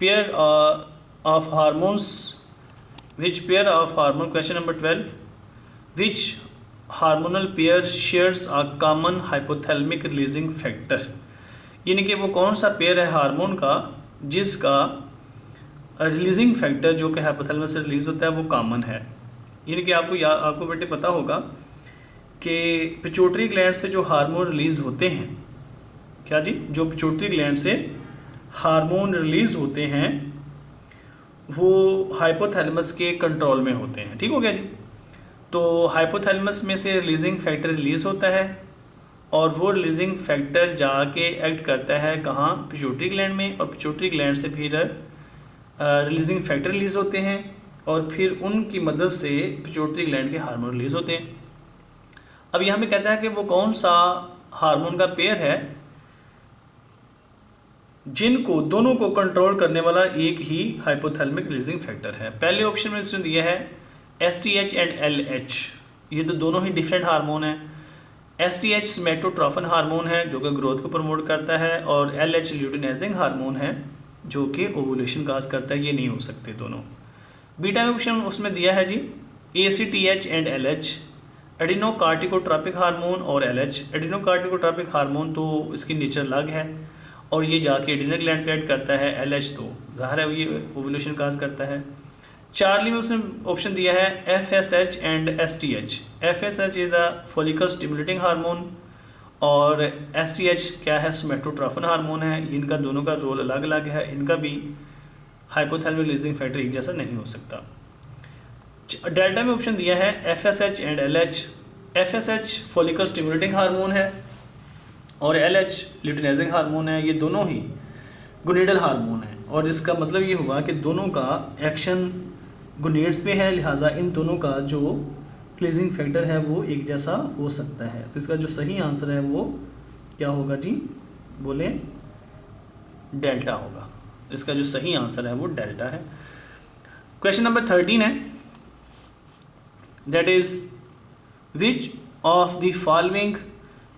pair of hormones question number 12 which hormonal pair shares a common hypothalamic releasing factor. यानी कि वो कौन सा पेयर है हार्मोन का जिसका रिलीजिंग फैक्टर जो कि हाइपोथैलेमस से रिलीज होता है वो कॉमन है। यानी कि आपको बेटे पता होगा कि पिट्यूटरी ग्लैंड से जो हार्मोन रिलीज़ होते हैं, क्या जी, जो पिट्यूटरी ग्लैंड से हार्मोन रिलीज़ होते हैं वो हाइपोथैलेमस के कंट्रोल में होते हैं। ठीक हो गया जी। तो हाइपोथैलेमस में से रिलीजिंग फैक्टर रिलीज होता है और वो रिलीजिंग फैक्टर जाके एक्ट करता है कहाँ, पिट्यूटरी ग्लैंड में, और पिट्यूटरी ग्लैंड से फिर रिलीजिंग फैक्टर रिलीज होते हैं और फिर उनकी मदद से पिट्यूटरी ग्लैंड के हार्मोन रिलीज होते हैं। अब यहाँ पे कहता है कि वो कौन सा हार्मोन का पेयर है जिनको दोनों को कंट्रोल करने वाला एक ही हाइपोथैलेमिक रिलीजिंग फैक्टर है। पहले ऑप्शन में इसने दिया है STH एंड LH, ये तो दोनों ही डिफरेंट हार्मोन है। STH सोमैटोट्रोफिन हार्मोन है जो कि ग्रोथ को प्रमोट करता है, और LH ल्यूटिनाइजिंग हार्मोन है जो कि ओवुलेशन काज करता है। ये नहीं हो सकते दोनों। बीटा में ऑप्शन उसमें दिया है जी ACTH एंड LH, एडिनोकार्टिकोट्रोपिक हार्मोन और LH। एडिनोकार्टिकोट्रोपिक हार्मोन तो इसकी नेचर अलग है और ये जाके एडिनल ग्लैंड पे एक्ट करता है। LH तो ज़ाहिर है ये ओवुलेशन काज करता है। चार्ली में उसने ऑप्शन दिया है FSH and STH। FSH is the follicle stimulating hormone और STH क्या है, सोमैटोट्रोफिन हार्मोन है। इनका दोनों का रोल अलग अलग है, इनका भी हाइपोथैलेमिक रिलीजिंग फैक्टर एक जैसा नहीं हो सकता। डेल्टा में ऑप्शन दिया है FSH and LH। FSH follicle stimulating hormone है और LH ल्यूटिनाइजिंग हार्मोन है। ये दोनों ही गोनेडल हार्मोन है और इसका मतलब ये हुआ कि दोनों का एक्शन गोनेड्स पे है, लिहाजा इन दोनों का जो रिलीजिंग फैक्टर है वो एक जैसा हो सकता है। तो इसका जो सही आंसर है वो क्या होगा जी, बोले डेल्टा होगा। इसका जो सही आंसर है वो डेल्टा है। क्वेश्चन नंबर 13 है, that is which of the following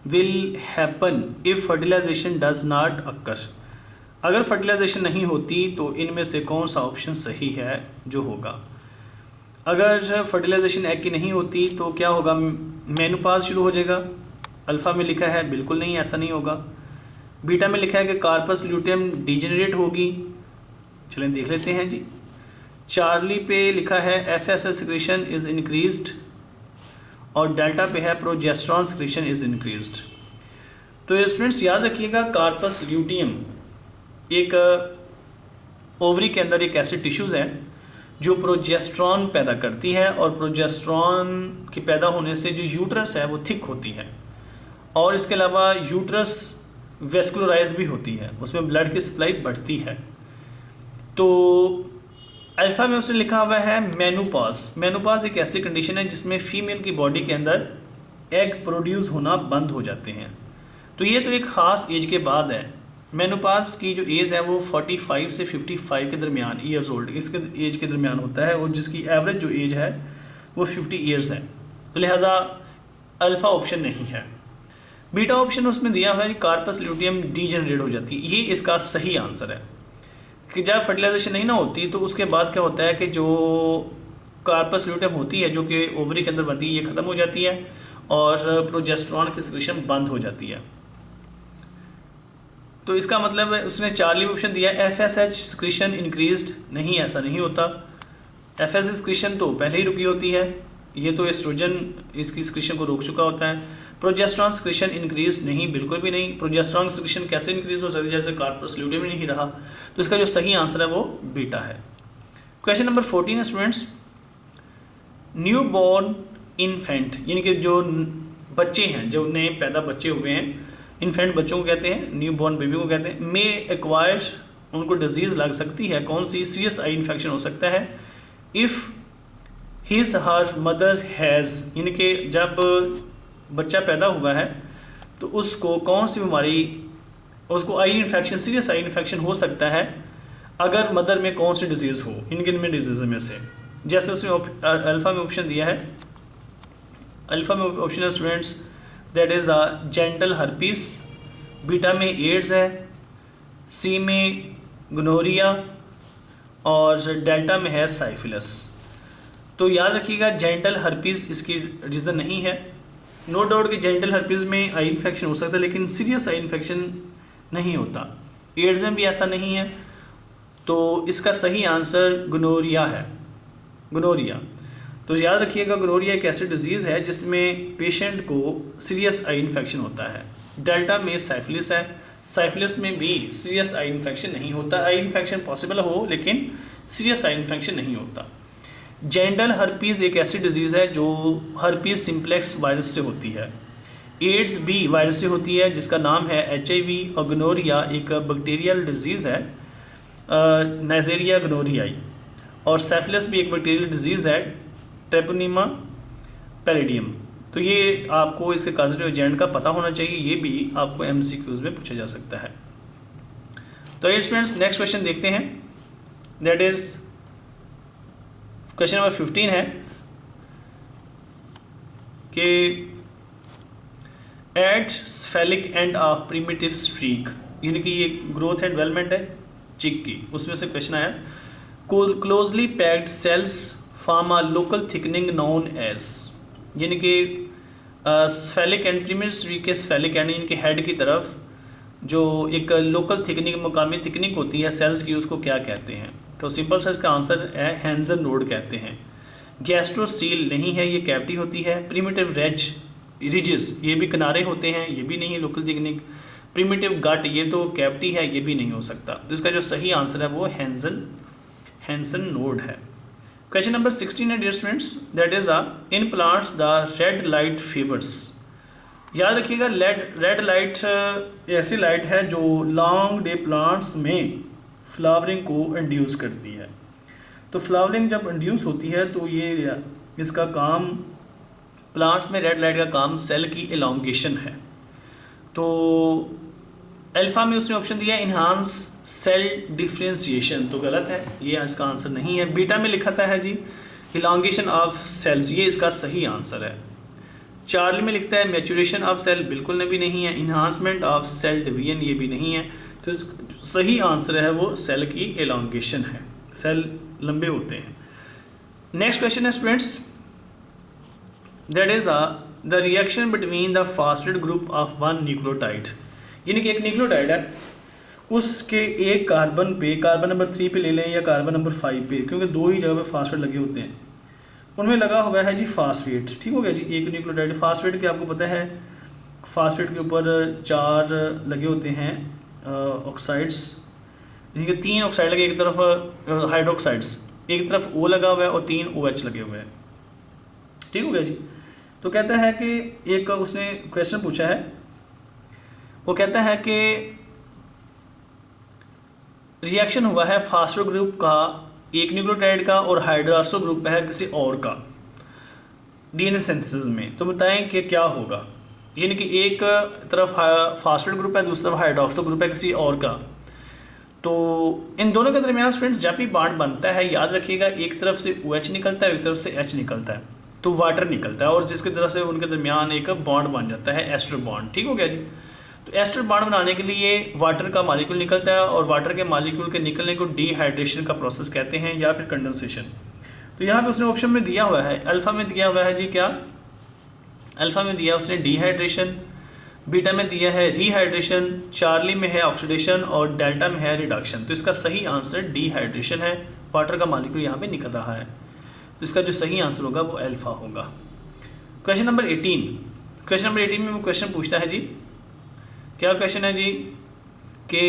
will happen if fertilisation does not occur. अगर फर्टिलाइजेशन नहीं होती तो इनमें से कौन सा ऑप्शन सही है जो होगा। अगर फर्टिलाइजेशन एग की नहीं होती तो क्या होगा, मेनोपॉज शुरू हो जाएगा। अल्फ़ा में लिखा है बिल्कुल नहीं, ऐसा नहीं होगा। बीटा में लिखा है कि कार्पस ल्यूटियम डिजेनरेट होगी, चलें देख लेते हैं जी। चार्ली पे लिखा है FSH सिक्रीशन इज़ इंक्रीज्ड और डेल्टा पे है प्रोजेस्टेरॉन सिक्रीशन इज़ इंक्रीज्ड। तो स्टूडेंट्स याद रखिएगा, कार्पस ल्यूटियम एक ओवरी के अंदर एक ऐसी टिश्यूज़ है जो प्रोजेस्टेरॉन पैदा करती है और प्रोजेस्टेरॉन के पैदा होने से जो यूट्रस है वो थिक होती है और इसके अलावा यूट्रस वेस्कुलराइज भी होती है, उसमें ब्लड की सप्लाई बढ़ती है। तो अल्फ़ा में उसने लिखा हुआ है मेनोपॉज। मेनोपॉज एक ऐसी कंडीशन है जिसमें फीमेल की बॉडी के अंदर एग प्रोड्यूस होना बंद हो जाते हैं। तो ये तो एक ख़ास एज के बाद है। मेनोपॉज की जो एज है वो 45 से 55 के दरमियान ईयर्स ओल्ड इसके एज के दरमियान होता है और जिसकी एवरेज जो एज है वो 50 ईयर्स है। तो लिहाजा अल्फ़ा ऑप्शन नहीं है। बीटा ऑप्शन उसमें दिया हुआ है कि कार्पस ल्यूटियम डीजेनरेट हो जाती है, ये इसका सही आंसर है कि जब फर्टिलाइजेशन नहीं ना होती तो उसके बाद क्या होता है कि जो कार्पस ल्यूटियम होती है जो कि ओवरी के अंदर बनती है ये ख़त्म हो जाती है और प्रोजेस्टेरॉन की सिक्रीशन बंद हो जाती है। तो इसका मतलब है उसने चार्ली ऑप्शन दिया FSH सिक्रीशन इंक्रीज्ड, नहीं ऐसा नहीं होता। FSH सिक्रीशन तो पहले ही रुकी होती है, ये तो एस्ट्रोजन इसकी सिक्रीशन को रोक चुका होता है। प्रोजेस्टेरॉन सिक्रीशन इंक्रीज नहीं, बिल्कुल भी नहीं। प्रोजेस्टेरॉन सिक्रीशन कैसे इंक्रीज हो सकती है जैसे कार्पस ल्यूटियम नहीं रहा। तो इसका जो सही आंसर है वो बीटा है। क्वेश्चन नंबर 14 है स्टूडेंट्स, न्यू बॉर्न इन्फेंट यानी कि जो बच्चे हैं, जो नए पैदा बच्चे हुए हैं, इन्फेंट बच्चों को कहते हैं, न्यू बॉर्न बेबी को कहते हैं, मे एक्वायर उनको डिजीज़ लग सकती है, कौन सी, सीरियस आई इन्फेक्शन हो सकता है if his her mother has, यानी कि जब बच्चा पैदा हुआ है तो उसको कौन सी बीमारी, उसको eye infection, serious eye infection हो सकता है अगर मदर में कौन सी डिजीज़ हो, इनमें डिजीज़ में से। जैसे उसने अल्फ़ा में ऑप्शन दिया है, अल्फ़ा में ऑप्शन है students that is gentle herpes, beta में एड्स है, सी में गोनोरिया और डेल्टा में है साइफिलिस। तो याद रखिएगा जेंटल हर्पीस इसकी रीज़न नहीं है। नो डाउट कि जेंटल हर्पीस में आई इन्फेक्शन हो सकता है लेकिन सीरियस आई इन्फेक्शन नहीं होता। एड्स में भी ऐसा नहीं है। तो इसका सही आंसर गोनोरिया है, गोनोरिया। तो याद रखिएगा गोनोरिया एक ऐसी डिजीज़ है जिसमें पेशेंट को सीरियस आई इन्फेक्शन होता है। डेल्टा में साइफिलिस है, साइफिलिस में भी सीरियस आई इन्फेक्शन नहीं होता। आई इन्फेक्शन पॉसिबल हो लेकिन सीरियस साइड इन्फेक्शन नहीं होता। जेंडल हर्पीज़ एक ऐसी डिजीज़ है जो हर्पीज़ सिम्प्लेक्स वायरस से होती है। एड्स भी वायरस से होती है जिसका नाम है HIV, और गनोरिया एक बैक्टीरियल डिजीज़ है, नाइजेरिया गनोरियाई। और सेफिलिस भी एक बैक्टीरियल डिजीज़ है, ट्रेपोनीमा पैलिडियम। तो ये आपको इसके काजेटिव एजेंट का पता होना चाहिए, ये भी आपको MCQs में पूछा जा सकता है। तो ये स्टूडेंट्स नेक्स्ट क्वेश्चन देखते हैं, दैट इज क्वेश्चन नंबर 15 है कि at cephalic end of primitive streak, यानी कि ये ग्रोथ एंड डेवलपमेंट है चिक की, उसमें से क्वेश्चन आया closely packed cells form a local thickening known as, यानी कि स्फेलिक एंड प्रिमिटिव स्ट्रीक के स्फेलिक एंड इनके हेड की तरफ जो एक लोकल थिकनिंग, मुकामी थिकनिंग होती है सेल्स की, उसको क्या कहते हैं? तो सिंपल सा इसका आंसर है हैंसन नोड कहते हैं। गैस्ट्रोसील नहीं है, ये कैविटी होती है। प्रिमिटिव रिजेस, ये भी किनारे होते हैं, ये भी नहीं है लोकल थिकनिंग। प्रिमिटिव गट, ये तो कैविटी है, ये भी नहीं हो सकता। तो इसका जो सही आंसर है वो हैंसन नोड है। क्वेश्चन नंबर 16 है dear students, that is in plants the red light favours. याद रखिएगा रेड लाइट ऐसी लाइट है जो लॉन्ग डे प्लांट्स में फ्लावरिंग को इंड्यूस करती है। तो फ्लावरिंग जब इंड्यूस होती है तो ये इसका काम, प्लांट्स में रेड लाइट का काम सेल की एलोंगेशन है। तो अल्फा में उसने ऑप्शन दिया इन्हांस सेल डिफ्रेंशिएशन, तो गलत है, ये इसका आंसर नहीं है। बीटा में लिखा था है जी एलोंगेशन ऑफ सेल्स, ये इसका सही आंसर है। चार्ली में लिखता है मैचुरेशन ऑफ सेल, बिल्कुल भी नहीं है। इन्हांसमेंट ऑफ सेल डिवीजन, ये भी नहीं है। तो सही आंसर है वो सेल की एलोंगेशन है, सेल लंबे होते हैं। नेक्स्ट क्वेश्चन है students, that is the reaction between the phosphate group of one nucleotide, यानी कि एक न्यूक्लियोटाइड है, उसके एक कार्बन पे, कार्बन नंबर 3 पे ले लें या कार्बन नंबर 5 पे, क्योंकि दो ही जगह पे फास्फेट लगे होते हैं, उनमें लगा हुआ है जी फास्फेट। ठीक हो गया जी, एक न्यूक्लियोटाइड फास्फेट के आपको पता है फास्फेट के ऊपर 4 लगे होते हैं ऑक्साइड्स, यानी कि 3 ऑक्साइड लगे, एक तरफ हाइड्रोक्साइड्स, एक तरफ O लगा हुआ है और 3 OH लगे हुए हैं। ठीक हो गया जी। तो कहता है कि एक उसने क्वेश्चन पूछा है, वो कहता है कि रिएक्शन हुआ है फास्फेट ग्रुप का एक न्यूक्लियोटाइड का और हाइड्रोक्सो ग्रुप है किसी और का DNA सिंथेसिस में, तो बताएं कि क्या होगा। यानी कि एक तरफ फास्फेट ग्रुप है, दूसरी तरफ हाइड्रोक्सो ग्रुप है किसी और का। तो इन दोनों के दरमियान स्टूडेंट्स जब भी बॉन्ड बनता है, याद रखिएगा एक तरफ से OH निकलता है, एक तरफ से H निकलता है, तो वाटर निकलता है, और जिसकी तरफ से उनके दरमियान एक बॉन्ड बन जाता है एस्टर बॉन्ड। ठीक हो गया जी। तो एस्टर बॉन्ड बनाने के लिए वाटर का मॉलिक्यूल निकलता है, और वाटर के मॉलिक्यूल के निकलने को डिहाइड्रेशन का प्रोसेस कहते हैं या फिर कंडेंसेशन। तो यहाँ पे उसने ऑप्शन में दिया हुआ है, अल्फा में दिया हुआ है जी क्या, अल्फा में दिया उसने डिहाइड्रेशन, बीटा में दिया है रिहाइड्रेशन, चार्ली में है ऑक्सीडेशन और डेल्टा में है रिडक्शन। तो इसका सही आंसर डिहाइड्रेशन है, वाटर का मॉलिक्यूल यहाँ पे निकल रहा है। तो इसका जो सही आंसर होगा वो अल्फा होगा। क्वेश्चन नंबर 18, क्वेश्चन नंबर 18 में वो क्वेश्चन पूछता है जी, क्या क्वेश्चन है जी कि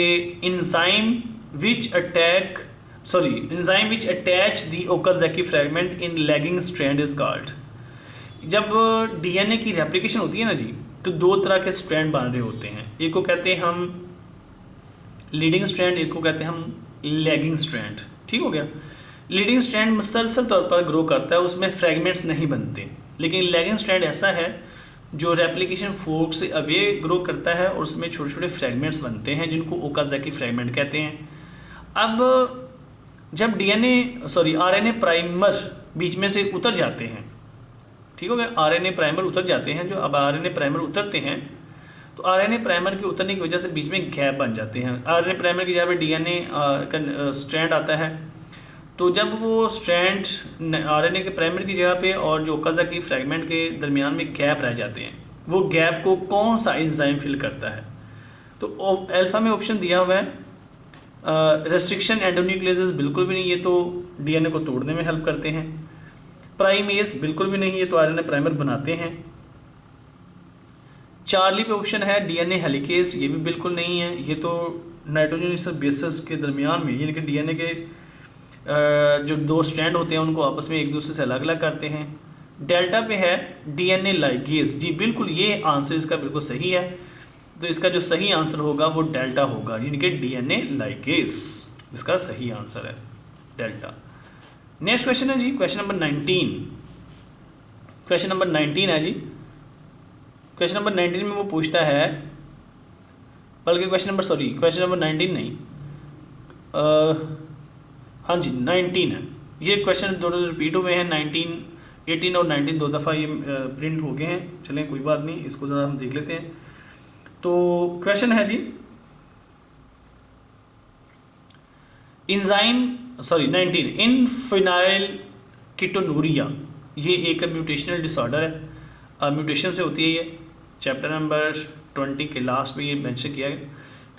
enzyme which attach the Okazaki fragment in lagging strand is called. जब DNA की रेप्लिकेशन होती है ना जी, तो 2 तरह के स्ट्रैंड बन रहे होते हैं, एक को कहते हैं हम लीडिंग स्ट्रैंड, एक को कहते हैं हम लैगिंग स्ट्रैंड। ठीक हो गया। लीडिंग स्ट्रैंड मुसलसल तौर पर ग्रो करता है, उसमें फ्रैगमेंट्स नहीं बनते, लेकिन लैगिंग स्ट्रैंड ऐसा है जो रेप्लिकेशन फोर्क से अवे ग्रो करता है और उसमें छोटे छोटे फ्रैगमेंट्स बनते हैं जिनको ओकाज़की फ्रैगमेंट कहते हैं। अब जब RNA प्राइमर बीच में से उतर जाते हैं, ठीक हो गया, RNA प्राइमर उतर जाते हैं, जो अब RNA प्राइमर उतरते हैं तो RNA प्राइमर के उतरने की वजह से बीच में गैप बन जाते हैं। RNA प्राइमर की जगह पे DNA का स्ट्रैंड आता है, तो जब वो स्ट्रैंड RNA के प्राइमर की जगह पे और जो ओकाज़की फ्रैगमेंट के दरमियान में गैप रह जाते हैं, वो गैप को कौन सा एंजाइम फिल करता है? तो अल्फा में ऑप्शन दिया हुआ है रेस्ट्रिक्शन एंडोन्यूक्लियस, बिल्कुल भी नहीं, ये तो DNA को तोड़ने में हेल्प करते हैं। प्राइमेस बिल्कुल भी नहीं, ये तो RNA प्राइमर बनाते हैं। चार्ली पे ऑप्शन है DNA हेलिकेस, ये भी बिल्कुल नहीं है, ये तो नाइट्रोजन बेसिस के दरमियान में, यानी कि DNA के जो दो स्ट्रैंड होते हैं उनको आपस में एक दूसरे से अलग अलग करते हैं। डेल्टा पे है डीएनए लाइगेज। जी बिल्कुल, ये आंसर इसका बिल्कुल सही है। तो इसका जो सही आंसर होगा वो डेल्टा होगा, यानी कि डीएनए लाइगेज इसका सही आंसर है, डेल्टा। नेक्स्ट क्वेश्चन है जी क्वेश्चन नंबर 19। क्वेश्चन नंबर 19 है जी। क्वेश्चन नंबर 19 में वो पूछता है, बल्कि क्वेश्चन नंबर 19 नहीं, हाँ जी 19 है। ये क्वेश्चन दोनों रिपीट हुए हैं, 18 और 19 दो दफ़ा ये प्रिंट हो गए हैं। चलें कोई बात नहीं, इसको ज़रा हम देख लेते हैं। तो क्वेश्चन है जी, इंजाइम 19 इन फिनाइल कीटोनूरिया, ये एक म्यूटेशनल डिसऑर्डर है, म्यूटेशन से होती है ये। चैप्टर नंबर 20 के लास्ट में ये मेंशन किया गया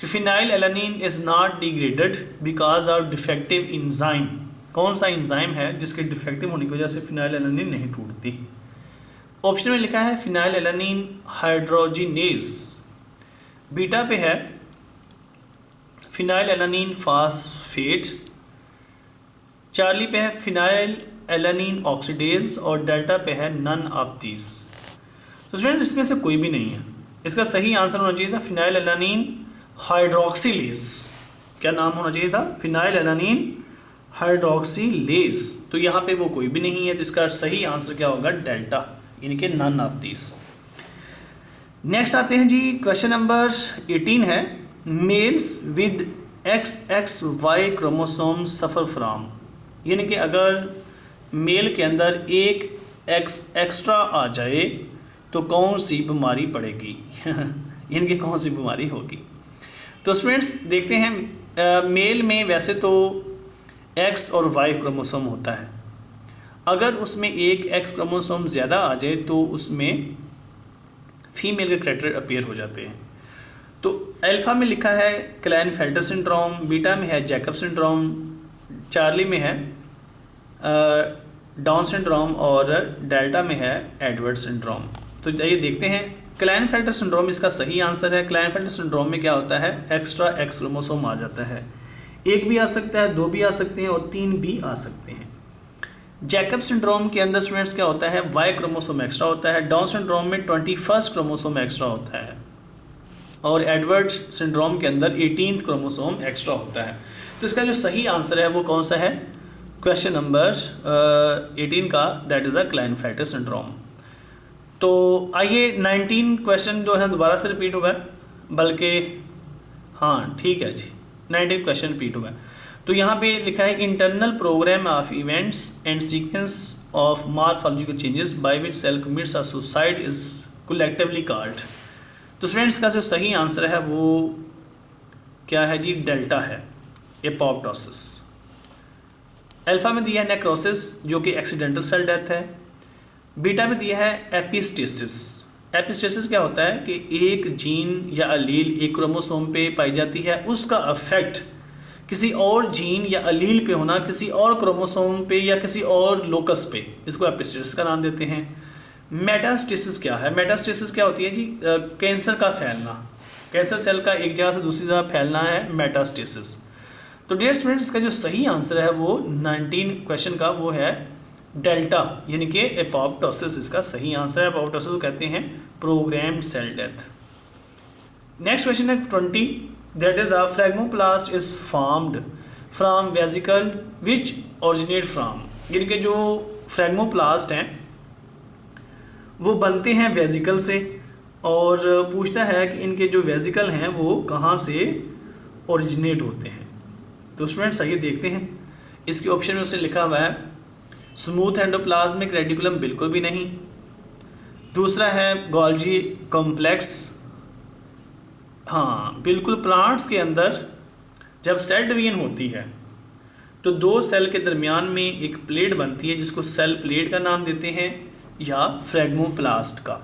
कि phenyl alanine is not degraded because of defective enzyme. कौन सा इंजाइम है जिसके डिफेक्टिव होने की वजह से फिनाइल एलानिन नहीं टूटती? ऑप्शन में लिखा है फिनाइल एलानिन हाइड्रोजिनेज, बीटा पे है फिनाइल एलानिन फास्फेट, चार्ली पे है फिनाइल एलानिन ऑक्सीडेज और डेल्टा पे है नन ऑफ दीज। तो स्टूडेंट इसमें से कोई भी नहीं है। इसका सही आंसर होना चाहिए था फिनाइल एलानिन हाइड्रोक्सिलेज। क्या नाम होना चाहिए था? Phenyl alanine hydroxylase. तो यहाँ पे वो कोई भी नहीं है, तो इसका सही आंसर क्या होगा? डेल्टा, यानी कि नन ऑफ दीज। नेक्स्ट आते हैं जी क्वेश्चन नंबर 18 है, males with XXY chromosome suffer from, यानी कि अगर मेल के अंदर एक X एक्स्ट्रा आ जाए तो कौन सी बीमारी पड़ेगी? यानी कि कौन सी बीमारी होगी? तो स्टूडेंट्स देखते हैं, मेल में वैसे तो X और Y क्रोमोसोम होता है। अगर उसमें एक X क्रोमोसोम ज़्यादा आ जाए तो उसमें फीमेल के करैक्टर अपीयर हो जाते हैं। तो अल्फ़ा में लिखा है क्लाइनफेल्टर सिंड्रोम, बीटा में है जैकब सिंड्रोम, चार्ली में है डाउन सिंड्रोम और डेल्टा में है एडवर्ड सिंड्रोम। तो ये देखते हैं, क्लाइनफेल्टर सिंड्रोम इसका सही आंसर है। क्लाइनफेल्टर सिंड्रोम में क्या होता है? एक्स्ट्रा X क्रोमोसोम आ जाता है। एक भी आ सकता है, दो भी आ सकते हैं और तीन भी आ सकते हैं। जैकब सिंड्रोम के अंदर स्टूडेंट्स क्या होता है? Y क्रोमोसोम एक्स्ट्रा होता है। डाउन सिंड्रोम में 21 क्रोमोसोम एक्स्ट्रा होता है और एडवर्ड सिंड्रोम के अंदर 18 क्रोमोसोम एक्स्ट्रा होता है। तो इसका जो सही आंसर है वो कौन सा है? क्वेश्चन नंबर 18 का, that is the Klinefelter syndrome. तो आइए 19 क्वेश्चन जो है दोबारा से रिपीट हुआ है, बल्कि हाँ ठीक है जी 19 क्वेश्चन रिपीट हुआ है। तो यहाँ पे लिखा है internal programme of events and sequence of morphological changes by which cell commits a suicide is collectively called. तो स्टूडेंट्स का जो सही आंसर है वो क्या है जी? डेल्टा है, एपोप्टोसिस। अल्फा में दिया है नेक्रोसिस जो कि एक्सीडेंटल सेल डेथ है। बीटा में दिया है एपिस्टेसिस। एपिस्टेसिस क्या होता है कि एक जीन या अलील एक क्रोमोसोम पे पाई जाती है, उसका अफेक्ट किसी और जीन या अलील पे होना किसी और क्रोमोसोम पे या किसी और लोकस पे, इसको एपिस्टेसिस का नाम देते हैं। मेटास्टेसिस क्या है? मेटास्टेसिस क्या होती है जी? कैंसर का फैलना, कैंसर सेल का एक जगह से दूसरी जगह फैलना है मेटास्टेसिस। तो डियर स्टूडेंट्स इसका जो सही आंसर है वो 19 क्वेश्चन का वो है डेल्टा, यानी कि एपोप्टोसिस इसका सही आंसर है। एपोप्टोसिस को कहते हैं programmed cell death. Next question है 20, that is a phragmoplast is formed from vesicle which originate from, यानी कि जो फ्रैग्मोप्लास्ट हैं वो बनते हैं वेसिकल से, और पूछता है कि इनके जो वेसिकल हैं वो कहाँ से ओरिजिनेट होते हैं। तो स्टूडेंट्स आइए देखते हैं, इसके ऑप्शन में उसने लिखा हुआ है स्मूथ एंडोप्लाज्मिक रेटिकुलम, बिल्कुल भी नहीं। दूसरा है गोल्जी कॉम्प्लेक्स, हाँ बिल्कुल। प्लांट्स के अंदर जब सेल डिवीजन होती है तो दो सेल के दरमियान में एक प्लेट बनती है जिसको सेल प्लेट का नाम देते हैं या फ्रैग्मोप्लास्ट का,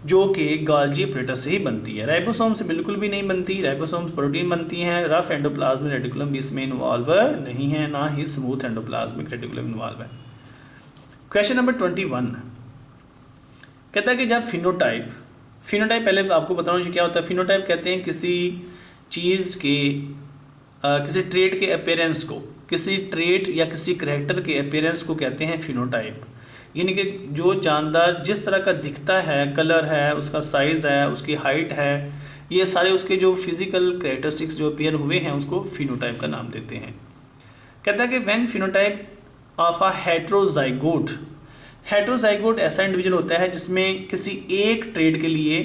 जो कि गोल्जी apparatus से ही बनती है। राइबोसोम से बिल्कुल भी नहीं बनती। राइबोसोम प्रोटीन बनती हैं। रफ एंडोप्लाज्मिक रेटिकुलम भी इसमें इन्वॉल्व नहीं है, ना ही स्मूथ एंडोप्लाज्मिक रेटिकुलम इन्वॉल्व है। क्वेश्चन नंबर 21 कहता है कि जब फिनोटाइप पहले आपको बताना चाहिए क्या होता है। फिनोटाइप कहते हैं किसी चीज़ के किसी ट्रेट के अपीयरेंस को, किसी ट्रेट या किसी करैक्टर के अपीयरेंस को कहते हैं फिनोटाइप। यानी कि जो जानदार जिस तरह का दिखता है, कलर है, उसका साइज़ है, उसकी हाइट है, ये सारे उसके जो फिजिकल कैरेक्टरिस्टिक्स जो अपीयर हुए हैं उसको फिनोटाइप का नाम देते हैं। कहता है कि when phenotype of a heterozygote, heterozygote ऐसा इंडिविजुअल होता है जिसमें किसी एक ट्रेट के लिए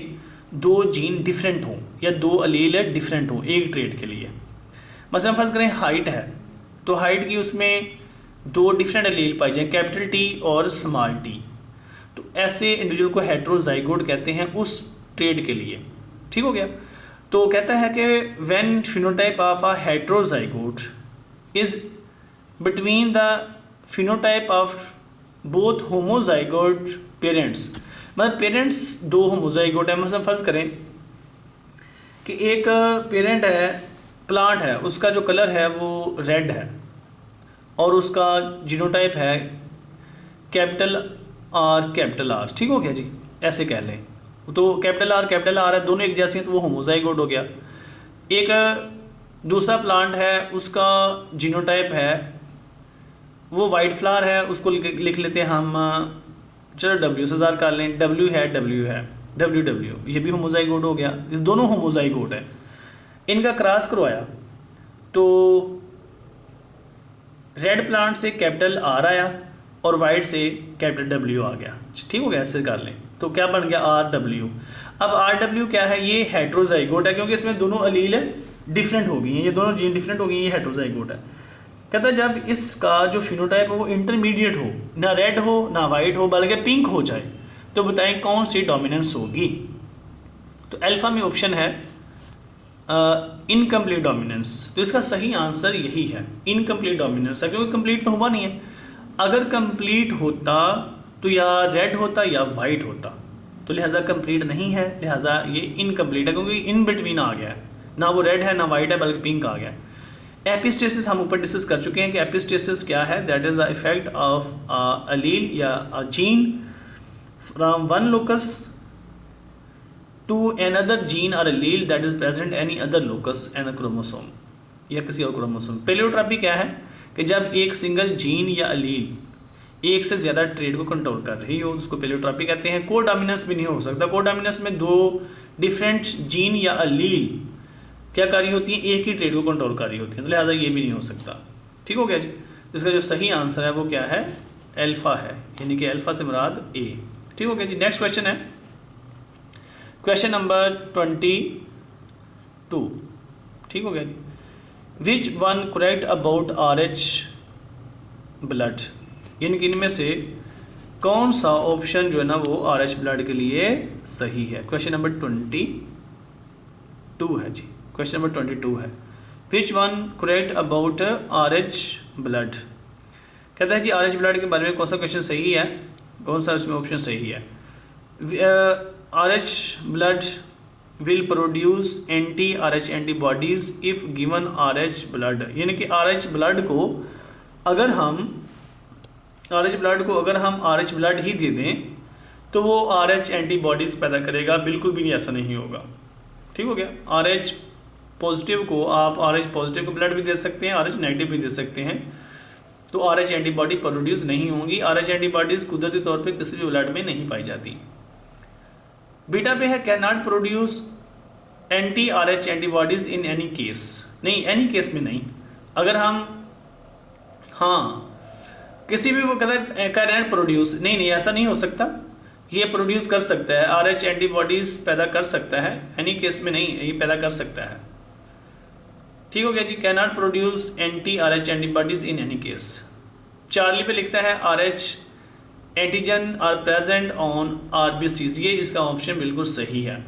दो जीन डिफरेंट हो या दो अलील डिफरेंट हो एक ट्रेट के लिए। मसलन फर्ज करें हाइट है, तो हाइट की उसमें दो डिफरेंट अलील पाई जाए, कैपिटल टी और स्मॉल टी, तो ऐसे इंडिविजुअल को हेट्रोजाइगोट कहते हैं उस ट्रेट के लिए। ठीक हो गया। तो कहता है कि when phenotype of a heterozygote is between the phenotype of both homozygote parents, मतलब पेरेंट्स दो होमोजाइगोट है। मतलब फर्ज करें कि एक पेरेंट है, प्लांट है, उसका जो कलर है वो रेड है और उसका जीनोटाइप है कैपिटल आर। ठीक हो गया जी, ऐसे कह लें। तो कैपिटल आर है, दोनों एक जैसे हैं तो वो होमोजाइगोट हो गया। एक दूसरा प्लांट है, उसका जीनोटाइप है वो वाइट फ्लावर है, उसको लिख लेते हैं हम, चलो डब्ल्यू से ज़ार कर लें, डब्ल्यू है डब्ल्यू, ये भी होमोजाइगोट हो गया। ये दोनों होमोजाइगोट है, इनका क्रॉस करवाया तो रेड प्लांट से कैपिटल आर आया और वाइट से कैपिटल डब्ल्यू आ गया। ठीक हो गया, ऐसे कर लें तो क्या बन गया आर डब्ल्यू। अब आर डब्ल्यू क्या है, ये हेट्रोजाइगोट है क्योंकि इसमें दोनों अलील डिफरेंट हो गई हैं, ये दोनों जीन डिफरेंट हो गई हैं, ये हेट्रोजाइगोट है। कहता है जब इसका जो फिनोटाइप है वो इंटरमीडिएट हो, ना रेड हो ना वाइट हो बल्कि पिंक हो जाए, तो बताएं कौन सी डोमिनेंस होगी। तो अल्फा में ऑप्शन है इनकम्प्लीट डोमिनेंस, तो इसका सही आंसर यही है, इनकम्प्लीट डोमिनेंस है, क्योंकि कंप्लीट तो हुआ नहीं है। अगर कंप्लीट होता तो या रेड होता या वाइट होता, तो लिहाजा कंप्लीट नहीं है, लिहाजा ये इनकम्प्लीट है क्योंकि इन बिटवीन आ गया है, ना वो रेड है ना वाइट है बल्कि पिंक आ गया है। एपिस्टेसिस हम ऊपर डिस्कस कर चुके हैं कि एपिस्टेसिस क्या है, that is the effect of allele या a gene from one locus to another gene और allele that is present any other locus and chromosome, या किसी और क्रोमोसोम। पेलियोट्रॉपी क्या है कि जब एक सिंगल जीन या अलील एक से ज़्यादा ट्रेड को कंट्रोल कर रही हो उसको पेलियोट्रॉपी कहते हैं। को डोमिनेंस भी नहीं हो सकता, को डोमिनेंस में दो डिफरेंट जीन या अलील क्या कर रही होती है, एक ही ट्रेड को कंट्रोल कर रही होती है, तो लिहाजा ये भी नहीं हो सकता। ठीक हो गया जी। इसका जो सही आंसर है वो क्या है, अल्फा है, यानी कि अल्फा से मुराद ए। ठीक हो गया जी। नेक्स्ट क्वेश्चन है क्वेश्चन नंबर 22। ठीक हो गया जी। Which one correct about RH blood, यानी कि इनमें से कौन सा ऑप्शन जो है ना वो RH ब्लड के लिए सही है। क्वेश्चन नंबर 22 है जी, क्वेश्चन नंबर 22 है। विच one correct about RH blood, कहता है जी RH ब्लड के बारे में कौन सा क्वेश्चन सही है, कौन सा इसमें ऑप्शन सही है। RH blood will produce anti-RH antibodies if given RH blood, यानी कि RH ब्लड को अगर हम RH ब्लड ही दे दें तो वो RH एंटीबॉडीज़ पैदा करेगा, बिल्कुल भी ऐसा नहीं होगा। ठीक हो गया। RH पॉजिटिव को आप RH पॉजिटिव को ब्लड भी दे सकते हैं, RH नेगेटिव भी दे सकते हैं, तो RH एंटीबॉडी प्रोड्यूस नहीं होंगी। RH एंटीबॉडीज़ कुदरती तौर पे किसी भी ब्लड में नहीं पाई जाती। बीटा पे है can not produce anti-RH antibodies in any case, नहीं एनी केस में नहीं। अगर हम किसी भी वो कहता है कैन नॉट प्रोड्यूस, नहीं ऐसा नहीं हो सकता, ये प्रोड्यूस कर सकता है, RH एंटीबॉडीज़ पैदा कर सकता है, एनी केस में नहीं, ये पैदा कर सकता है। ठीक हो गया जी। Cannot produce anti-RH antibodies in any case. Charlie पे लिखता है RH antigen are present on RBCs, ये इसका ऑप्शन बिल्कुल सही है।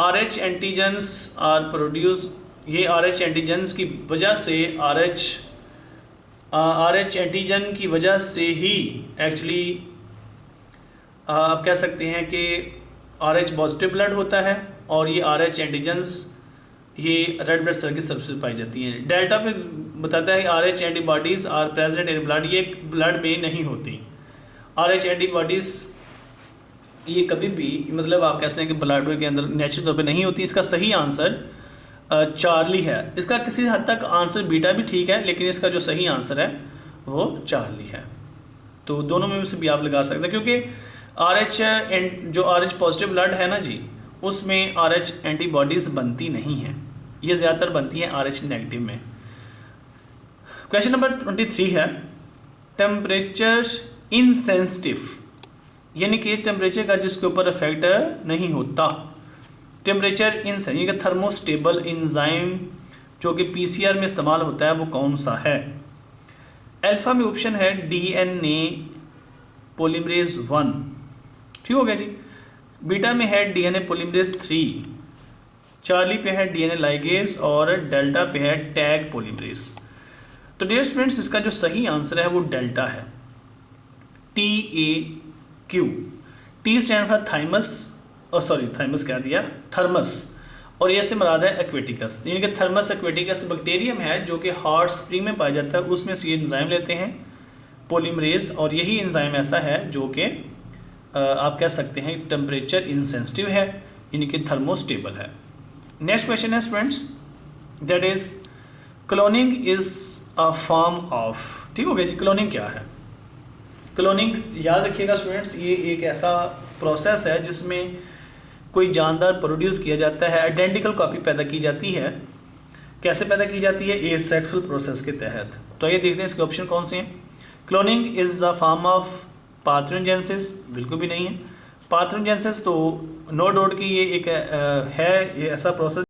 RH एंटीजन्स आर प्रोड्यूस, ये RH एंटीजन्स की वजह से RH एंटीजन की वजह से ही एक्चुअली आप कह सकते हैं कि RH पॉजिटिव ब्लड होता है और ये RH एंटीजन्स ये रेड ब्लड सेल की सरफेस पाई जाती हैं। डेल्टा पे बताता है RH antibodies are present in blood, ये ब्लड में नहीं होती। RH एंटीबॉडीज़ ये कभी भी मतलब आप कह सकते हैं कि ब्लड के अंदर नेचुरल तौर पे नहीं होती। इसका सही आंसर चार्ली है। इसका किसी हद तक आंसर बीटा भी ठीक है, लेकिन इसका जो सही आंसर है वो चार्ली है। तो दोनों में से भी आप लगा सकते हैं, क्योंकि RH जो RH पॉजिटिव ब्लड है ना जी, उसमें RH एंटीबॉडीज़ बनती नहीं हैं, ये ज़्यादातर बनती हैं RH नेगेटिव में। क्वेश्चन नंबर 23 है टेम्परेचर इनसेंसिटिव, यानी कि टेम्परेचर का जिसके ऊपर इफेक्ट नहीं होता। टेम्परेचर इनसेंसिटिव यानी कि थर्मोस्टेबल एंजाइम जो कि PCR में इस्तेमाल होता है वो कौन सा है। अल्फा में ऑप्शन है DNA पॉलीमरेज 1, ठीक हो गया जी। बीटा में है DNA पॉलीमरेज 3, चार्ली पे है DNA लाइगेज और डेल्टा पे है टैग पॉलीमरेज। तो डियर स्टूडेंट्स, इसका जो सही आंसर है वो डेल्टा है, TAQ। T stand for thymus, और सॉरी थाइमस क्या दिया, थर्मस, और ये से मराद है एक्वेटिकस, यानी कि थर्मस एक्वेटिकस बैक्टीरियम है जो कि हॉट स्प्रिंग में पाया जाता है, उसमें से ये एंजाइम लेते हैं पॉलीमरेज, और यही एंजाइम ऐसा है जो कि आप कह सकते हैं टेम्परेचर इनसेंसिटिव है, यानी कि थर्मोस्टेबल है। नेक्स्ट क्वेश्चन है students, that is cloning is a form of, ठीक हो गया जी। क्लोनिंग क्या है? क्लोनिंग याद रखिएगा स्टूडेंट्स, ये एक ऐसा प्रोसेस है जिसमें कोई जानदार प्रोड्यूस किया जाता है, आइडेंटिकल कॉपी पैदा की जाती है। कैसे पैदा की जाती है? एसेक्सुअल प्रोसेस के तहत। तो ये देखते हैं इसके ऑप्शन कौन से हैं। Cloning is a form of parthenogenesis, बिल्कुल भी नहीं है। पार्थेनोजेनेसिस तो नो डाउट कि ये एक है, ये ऐसा प्रोसेस